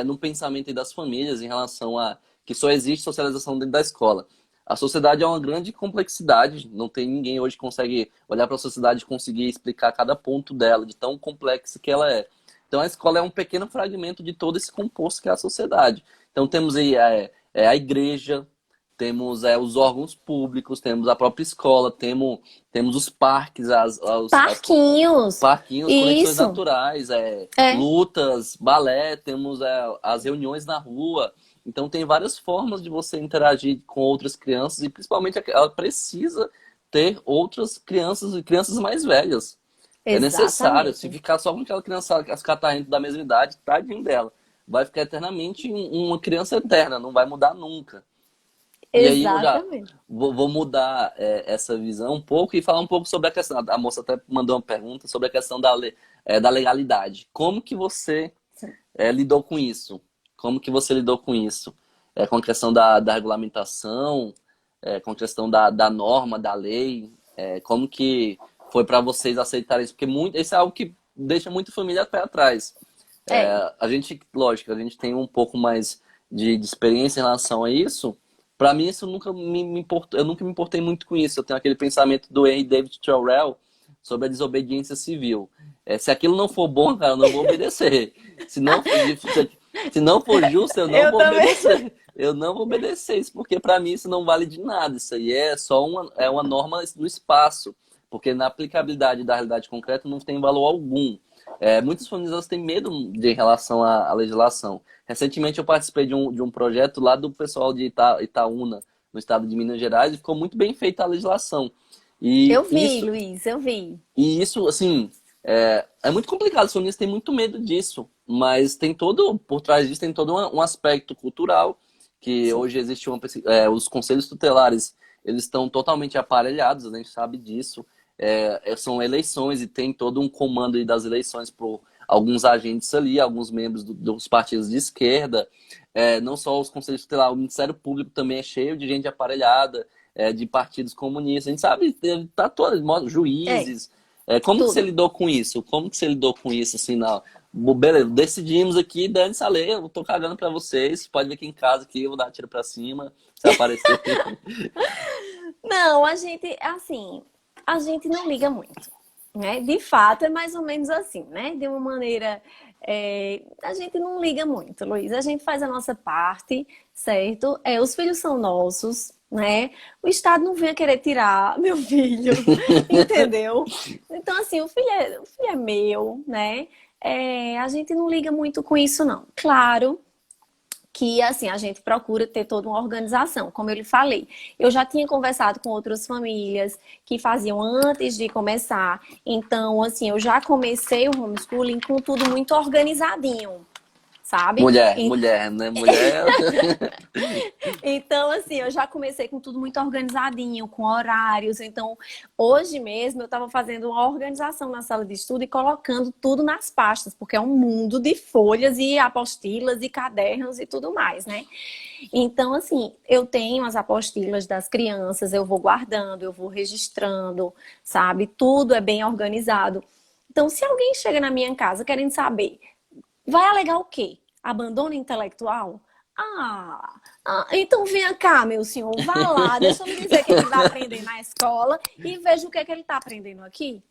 no pensamento aí das famílias em relação a que só existe socialização dentro da escola. A sociedade é uma grande complexidade, não tem ninguém hoje que consegue olhar para a sociedade e conseguir explicar cada ponto dela, de tão complexa que ela é. Então a escola é um pequeno fragmento de todo esse composto que é a sociedade. Então temos aí a igreja, temos os órgãos públicos, temos a própria escola, temos os parques, as Parquinhos. parquinhos, conexões Isso. naturais, É, lutas, balé, temos as reuniões na rua. Então tem várias formas de você interagir com outras crianças e principalmente ela precisa ter outras crianças e crianças mais velhas. É necessário. Se exatamente. ficar só com aquela criança, as catarrento da mesma idade, tadinho dela. Vai ficar eternamente uma criança eterna, não vai mudar nunca. E aí eu já Exatamente. vou mudar essa visão um pouco e falar um pouco sobre a questão. A moça até mandou uma pergunta sobre a questão da legalidade. Como que você Sim. lidou com isso? Como que você lidou com isso? Com a questão da regulamentação, com a questão da norma, da lei? Como que foi para vocês aceitarem isso? Porque isso é algo que deixa muito família pé atrás. É, A gente, lógico, a gente tem um pouco mais de experiência em relação a isso. Para mim, isso nunca me importou, eu nunca me importei muito com isso. Eu tenho aquele pensamento do Henry David Thoreau sobre a desobediência civil. Se aquilo não for bom, cara, eu não vou obedecer. Se não, se não for justo, eu não eu vou também. obedecer. Eu não vou obedecer isso, porque para mim isso não vale de nada. Isso aí é só uma norma no espaço, porque na aplicabilidade da realidade concreta não tem valor algum. Muitas famílias têm medo de em relação à legislação. Recentemente eu participei de um projeto lá do pessoal de Itaúna, no estado de Minas Gerais, e ficou muito bem feita a legislação. E Eu vi, isso, Luiz, eu vi. e isso assim, é muito complicado. Os famílias têm muito medo disso, mas por trás disso tem todo um aspecto cultural, que Sim. hoje existe os conselhos tutelares, eles estão totalmente aparelhados, a gente sabe disso. São eleições e tem todo um comando aí das eleições por alguns agentes ali, alguns membros dos partidos de esquerda. Não só os conselhos tutelares, o Ministério Público também é cheio de gente aparelhada, de partidos comunistas. A gente sabe, tá todo, É, juízes. Como que você tudo. lidou com isso? Como que você lidou com isso, assim, não? Beleza, decidimos aqui, dane-se a lei, eu tô cagando pra vocês, pode vir aqui em casa que eu vou dar tiro pra cima, se aparecer. Não, a gente, assim, a gente não liga muito, né? De fato, é mais ou menos assim, né? De uma maneira, a gente não liga muito, Luiz. A gente faz a nossa parte, certo? Os filhos são nossos, né? O Estado não vem querer tirar meu filho, entendeu? Então, assim, o filho é meu, né? A gente não liga muito com isso, não. Claro que assim a gente procura ter toda uma organização, como eu lhe falei. Eu já tinha conversado com outras famílias que faziam antes de começar, então assim, eu já comecei o homeschooling com tudo muito organizadinho, sabe? Mulher, né? Mulher. Então, assim, eu já comecei com tudo muito organizadinho, com horários. Então, hoje mesmo eu estava fazendo uma organização na sala de estudo e colocando tudo nas pastas, porque é um mundo de folhas e apostilas e cadernos e tudo mais, né? Então, assim, eu tenho as apostilas das crianças, eu vou guardando, eu vou registrando, sabe? Tudo é bem organizado. Então, se alguém chega na minha casa querendo saber, vai alegar o quê? Abandono intelectual? Então venha cá, meu senhor, vá lá, deixa eu lhe dizer o que ele vai aprender na escola e veja o que ele está aprendendo aqui,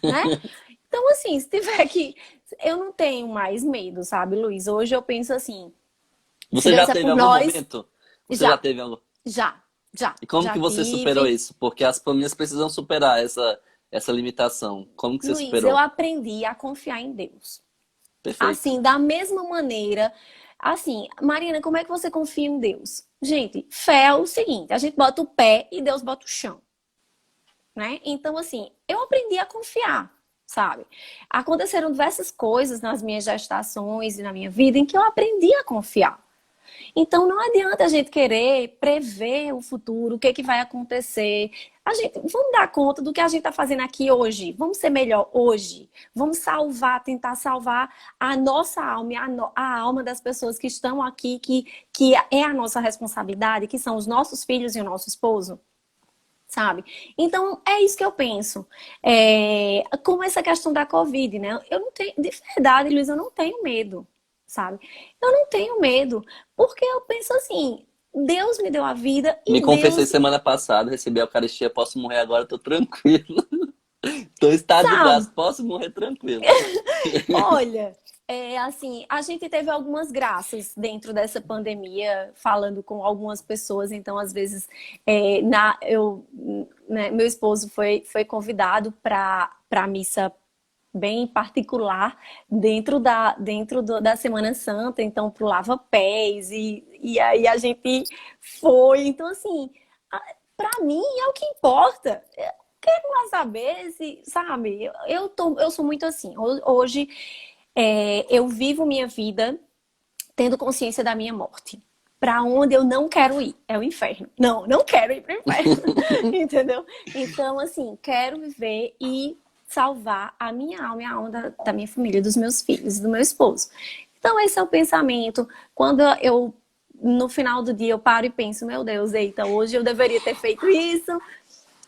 né? Então, assim, se tiver que. Eu não tenho mais medo, sabe, Luiz? Hoje eu penso assim: se Você já Deus é teve por algum nós, momento? Você já já, teve algum? já, já, E como já que você superou tive. isso? Porque as famílias precisam superar essa limitação. Como que você Luiz, eu superou? aprendi a confiar em Deus. Perfeito. Assim, da mesma maneira, assim, Marina, como é que você confia em Deus? Gente, fé é o seguinte, a gente bota o pé e Deus bota o chão, né? Então, assim, eu aprendi a confiar, sabe? Aconteceram diversas coisas nas minhas gestações e na minha vida em que eu aprendi a confiar. Então não adianta a gente querer prever o futuro, o que, que vai acontecer. Vamos dar conta do que a gente está fazendo aqui hoje. Vamos ser melhor hoje. Vamos tentar salvar a nossa alma e a alma das pessoas que estão aqui, que é a nossa responsabilidade, que são os nossos filhos e o nosso esposo. Sabe? Então, é isso que eu penso. Como essa questão da Covid, né? Eu não tenho, de verdade, Luiz, eu não tenho medo, sabe? Eu não tenho medo, porque eu penso assim, Deus me deu a vida Me e confessei Deus, semana passada, recebi a Eucaristia, posso morrer agora, tô tranquilo. Tô em estado de sabe? graça, posso morrer tranquilo. Olha, assim, a gente teve algumas graças dentro dessa pandemia, falando com algumas pessoas, então às vezes né, meu esposo foi convidado para missa bem particular dentro da Semana Santa, então pro lava-pés e aí a gente foi, então assim, para mim é o que importa. Eu quero lá saber se, sabe, eu sou muito assim. Hoje eu vivo minha vida tendo consciência da minha morte. para onde eu não quero ir. É o inferno. Não, não quero ir para o inferno. Entendeu? Então, assim, quero viver e salvar a minha alma e a alma da minha família, dos meus filhos, do meu esposo. Então, esse é o pensamento. Quando eu, no final do dia, eu paro e penso, meu Deus, eita, hoje eu deveria ter feito isso,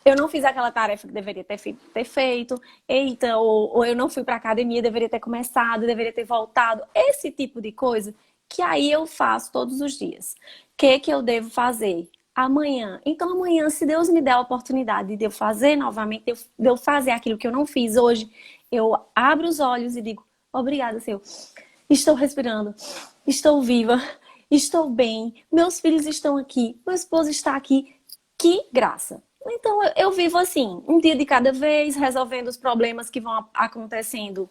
eu não fiz aquela tarefa que deveria ter feito, eita, ou eu não fui para academia, deveria ter começado, deveria ter voltado. Esse tipo de coisa que aí eu faço todos os dias. O que eu devo fazer? Amanhã. Então, amanhã, se Deus me der a oportunidade de eu fazer novamente, de eu fazer aquilo que eu não fiz hoje, eu abro os olhos e digo, obrigada, Senhor. Estou respirando, estou viva, estou bem, meus filhos estão aqui, meu esposo está aqui. Que graça! Então, eu vivo assim, um dia de cada vez, resolvendo os problemas que vão acontecendo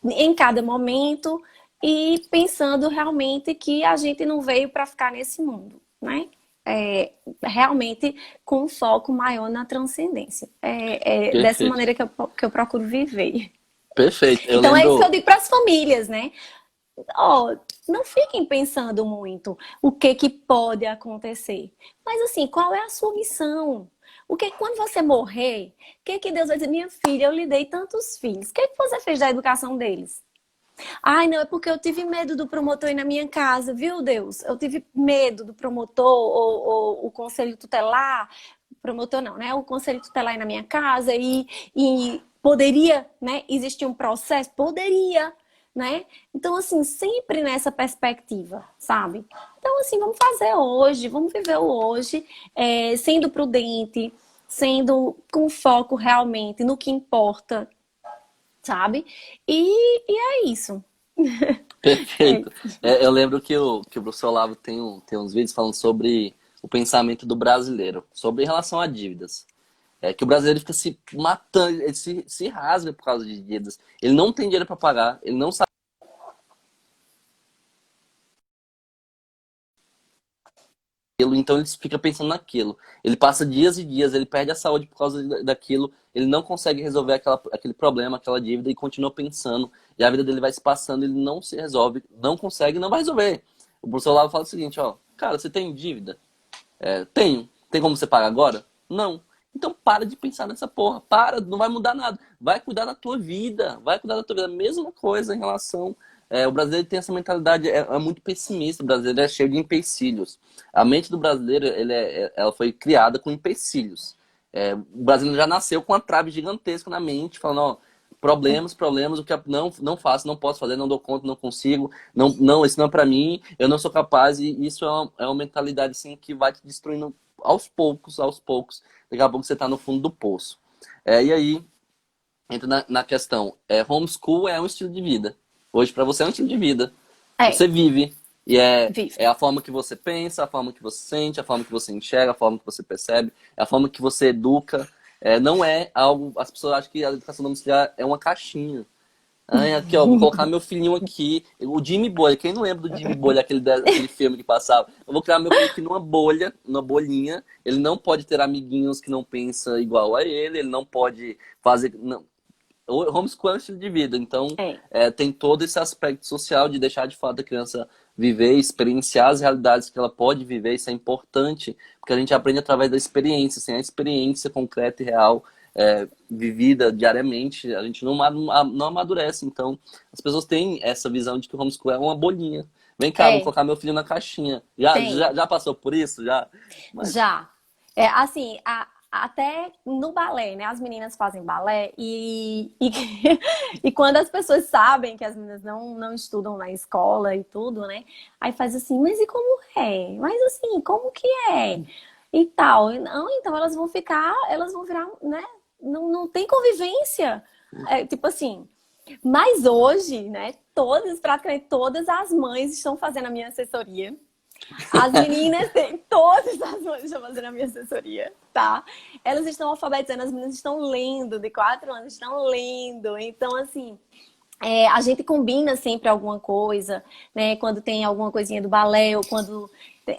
em cada momento e pensando realmente que a gente não veio para ficar nesse mundo, né? Realmente com um foco maior na transcendência. É dessa Perfeito. maneira que eu procuro viver. Perfeito. Eu Então, é isso que eu lembro. digo para as famílias, né? Ó, não fiquem pensando muito o que pode acontecer. Mas assim, qual é a sua missão? O que quando você morrer, o que Deus vai dizer? Minha filha, eu lhe dei tantos filhos. O que você fez da educação deles? Ai, não, é porque eu tive medo do promotor ir na minha casa, viu, Deus? Eu tive medo do promotor ou o conselho tutelar, promotor não, né? O conselho tutelar ir na minha casa e poderia, né, existir um processo? Poderia, né? Então, assim, sempre nessa perspectiva, sabe? Então, assim, vamos fazer hoje, vamos viver o hoje, sendo prudente, sendo com foco realmente no que importa, sabe? E é isso. É. Perfeito. Eu lembro que o professor Olavo tem uns vídeos falando sobre o pensamento do brasileiro, sobre em relação a dívidas. É que o brasileiro fica se matando, ele se rasga por causa de dívidas. Ele não tem dinheiro para pagar, ele não sabe. Então ele fica pensando naquilo. Ele passa dias e dias, ele perde a saúde por causa daquilo, ele não consegue resolver aquele problema, aquela dívida e continua pensando. E a vida dele vai se passando, ele não se resolve, não consegue, não vai resolver. O professor Olavo fala o seguinte, ó, cara, você tem dívida? Tenho. Tem como você pagar agora? Não. Então para de pensar nessa porra. Para, não vai mudar nada. Vai cuidar da tua vida. Vai cuidar da tua vida. Mesma coisa em relação. O brasileiro tem essa mentalidade, é muito pessimista. O brasileiro é cheio de empecilhos. A mente do brasileiro, ela foi criada com empecilhos. O brasileiro já nasceu com uma trave gigantesca na mente, falando, ó, problemas, o que eu não faço, não posso fazer, não dou conta, não consigo, não, isso não é pra mim, eu não sou capaz, e isso é uma mentalidade assim que vai te destruindo aos poucos, daqui a pouco você tá no fundo do poço. E aí, entra na questão, homeschool é um estilo de vida. Hoje pra você é um estilo de vida. É, Você vive, e vivo. é a forma que você pensa, a forma que você sente, a forma que você enxerga, a forma que você percebe, é a forma que você educa. Não é algo. As pessoas acham que a educação domiciliar é uma caixinha. Ai, aqui, ó, vou colocar meu filhinho aqui. O Jimmy Bolha, quem não lembra do Jimmy Bolha, aquele filme que passava? Eu vou criar meu filho aqui numa bolha, numa bolinha. Ele não pode ter amiguinhos que não pensam igual a ele não pode fazer. Não. O homeschool é um estilo de vida, então É, tem todo esse aspecto social de deixar de fato a criança viver, experienciar as realidades que ela pode viver, isso é importante, porque a gente aprende através da experiência, sem a experiência concreta e real, vivida diariamente, a gente não amadurece, então as pessoas têm essa visão de que o homeschool é uma bolinha. Vem cá, vou é, colocar meu filho na caixinha. Já, tem. já, já passou por isso? Já? Mas, Já. Assim, até no balé, né? As meninas fazem balé e quando as pessoas sabem que as meninas não estudam na escola e tudo, né? Aí faz assim, mas e como é? Mas assim, como que é? E tal. Não, então elas vão virar, né? Não tem convivência. Tipo assim. Mas hoje, né? Praticamente todas as mães estão fazendo a minha assessoria. As meninas têm, todas as mães estão fazendo a minha assessoria, tá? Elas estão alfabetizando, as meninas estão lendo, de 4 anos, estão lendo. Então, assim, a gente combina sempre alguma coisa, né? Quando tem alguma coisinha do balé, ou quando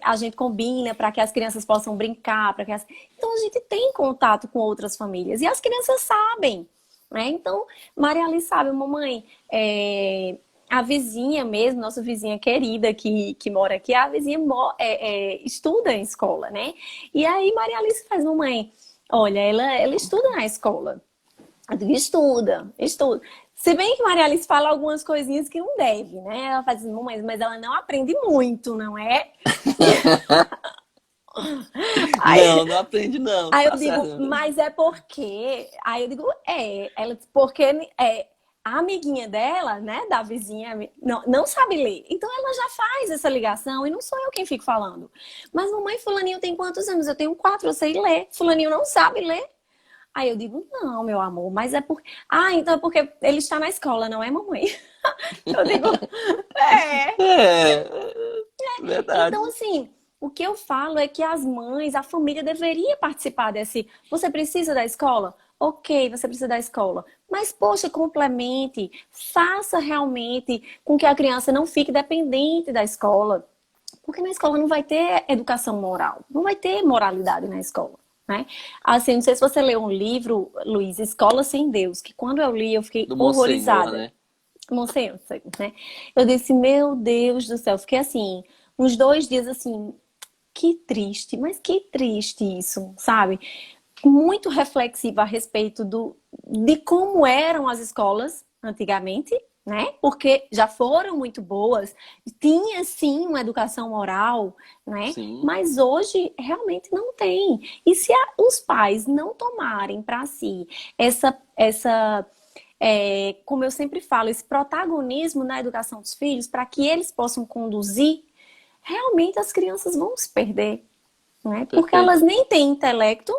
a gente combina para que as crianças possam brincar, então a gente tem contato com outras famílias e as crianças sabem, né? Então, Maria Alice sabe, mamãe, a vizinha mesmo, nossa vizinha querida que mora aqui, a vizinha estuda em escola, né? E aí Maria Alice faz, mamãe, olha, ela estuda na escola. Eu digo, estuda, estuda. Se bem que Maria Alice fala algumas coisinhas que não deve, né? Ela faz assim, mamãe, mas ela não aprende muito, não é? Não, Aí, não aprende não, aí eu tá certo. digo, mas é porque. Aí eu digo, é. Ela disse, porque a amiguinha dela, né, da vizinha, não sabe ler. Então ela já faz essa ligação e não sou eu quem fico falando. Mas mamãe, Fulaninho tem quantos anos? Eu tenho 4, eu sei ler. Fulaninho não sabe ler. Aí eu digo, não, meu amor, mas é porque. Ah, então é porque ele está na escola, não é, mamãe? Eu digo, é. É, Então, verdade. assim, o que eu falo é que as mães, a família deveria participar desse. Você precisa da escola? Ok, você precisa da escola. Mas, poxa, complemente, faça realmente com que a criança não fique dependente da escola. Porque na escola não vai ter educação moral, não vai ter moralidade na escola. Né? Assim, não sei se você leu um livro, Luiz, Escola Sem Deus, que quando eu li eu fiquei Do Monsenhor, horrorizada. né? Monsenhor, né? Eu disse, meu Deus do céu, fiquei assim, uns 2 dias assim, que triste, mas que triste isso, sabe? Muito reflexiva a respeito de como eram as escolas antigamente, né? Porque já foram muito boas, tinha sim uma educação moral, né? Sim, Mas hoje realmente não tem. E se os pais não tomarem para si como eu sempre falo, esse protagonismo na educação dos filhos, para que eles possam conduzir, realmente as crianças vão se perder, né? Porque elas perfeito. nem têm intelecto,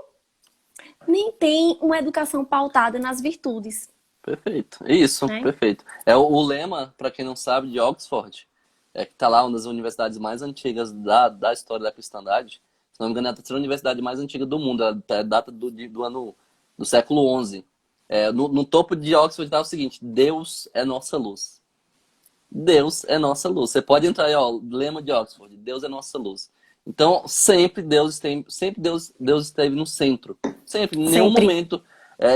nem têm uma educação pautada nas virtudes, Perfeito. Isso, né? perfeito. É o lema, para quem não sabe, de Oxford, que tá lá uma das universidades mais antigas da história da cristandade. Se não me engano, é a terceira universidade mais antiga do mundo. Ela data do ano do século XI. No topo de Oxford está o seguinte: Deus é nossa luz. Deus é nossa luz. Você pode entrar aí, ó, lema de Oxford, Deus é nossa luz. Então, sempre Deus esteve no centro. Sempre, em nenhum Sempre. momento.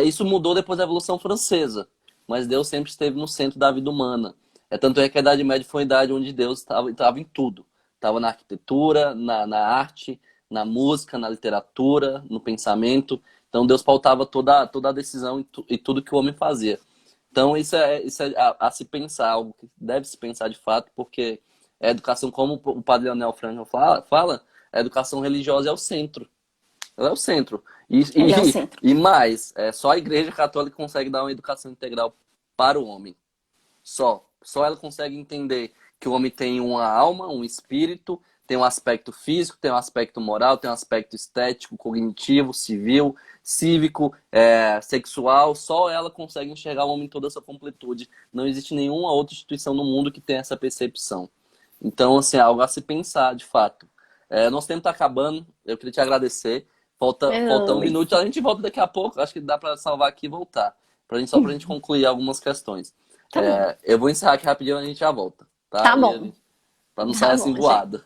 Isso mudou depois da Revolução Francesa, mas Deus sempre esteve no centro da vida humana. Tanto é que a Idade Média foi uma idade onde Deus estava em tudo. Estava na arquitetura, na arte, na música, na literatura, no pensamento. Então, Deus pautava toda a decisão e tudo que o homem fazia. Então, isso é a se pensar, algo que deve se pensar de fato, porque a educação, como o padre Leonel Franco fala, a educação religiosa é o centro. Ela é o centro. E, Ele é o e, centro. e mais, só a Igreja Católica consegue dar uma educação integral para o homem. Só ela consegue entender que o homem tem uma alma, um espírito, tem um aspecto físico, tem um aspecto moral, tem um aspecto estético, cognitivo, civil, cívico, sexual. Só ela consegue enxergar o homem em toda a sua completude. Não existe nenhuma outra instituição no mundo que tenha essa percepção. Então, assim, é algo a se pensar, de fato. Nosso tempo está acabando. Eu queria te agradecer. Falta um Oi. minuto. A gente volta daqui a pouco. Acho que dá para salvar aqui e voltar. Só para a gente concluir algumas questões. Tá bom. Eu vou encerrar aqui rapidinho e a gente já volta, tá? Tá bom. Para não sair Tá assim bom, gente. voado.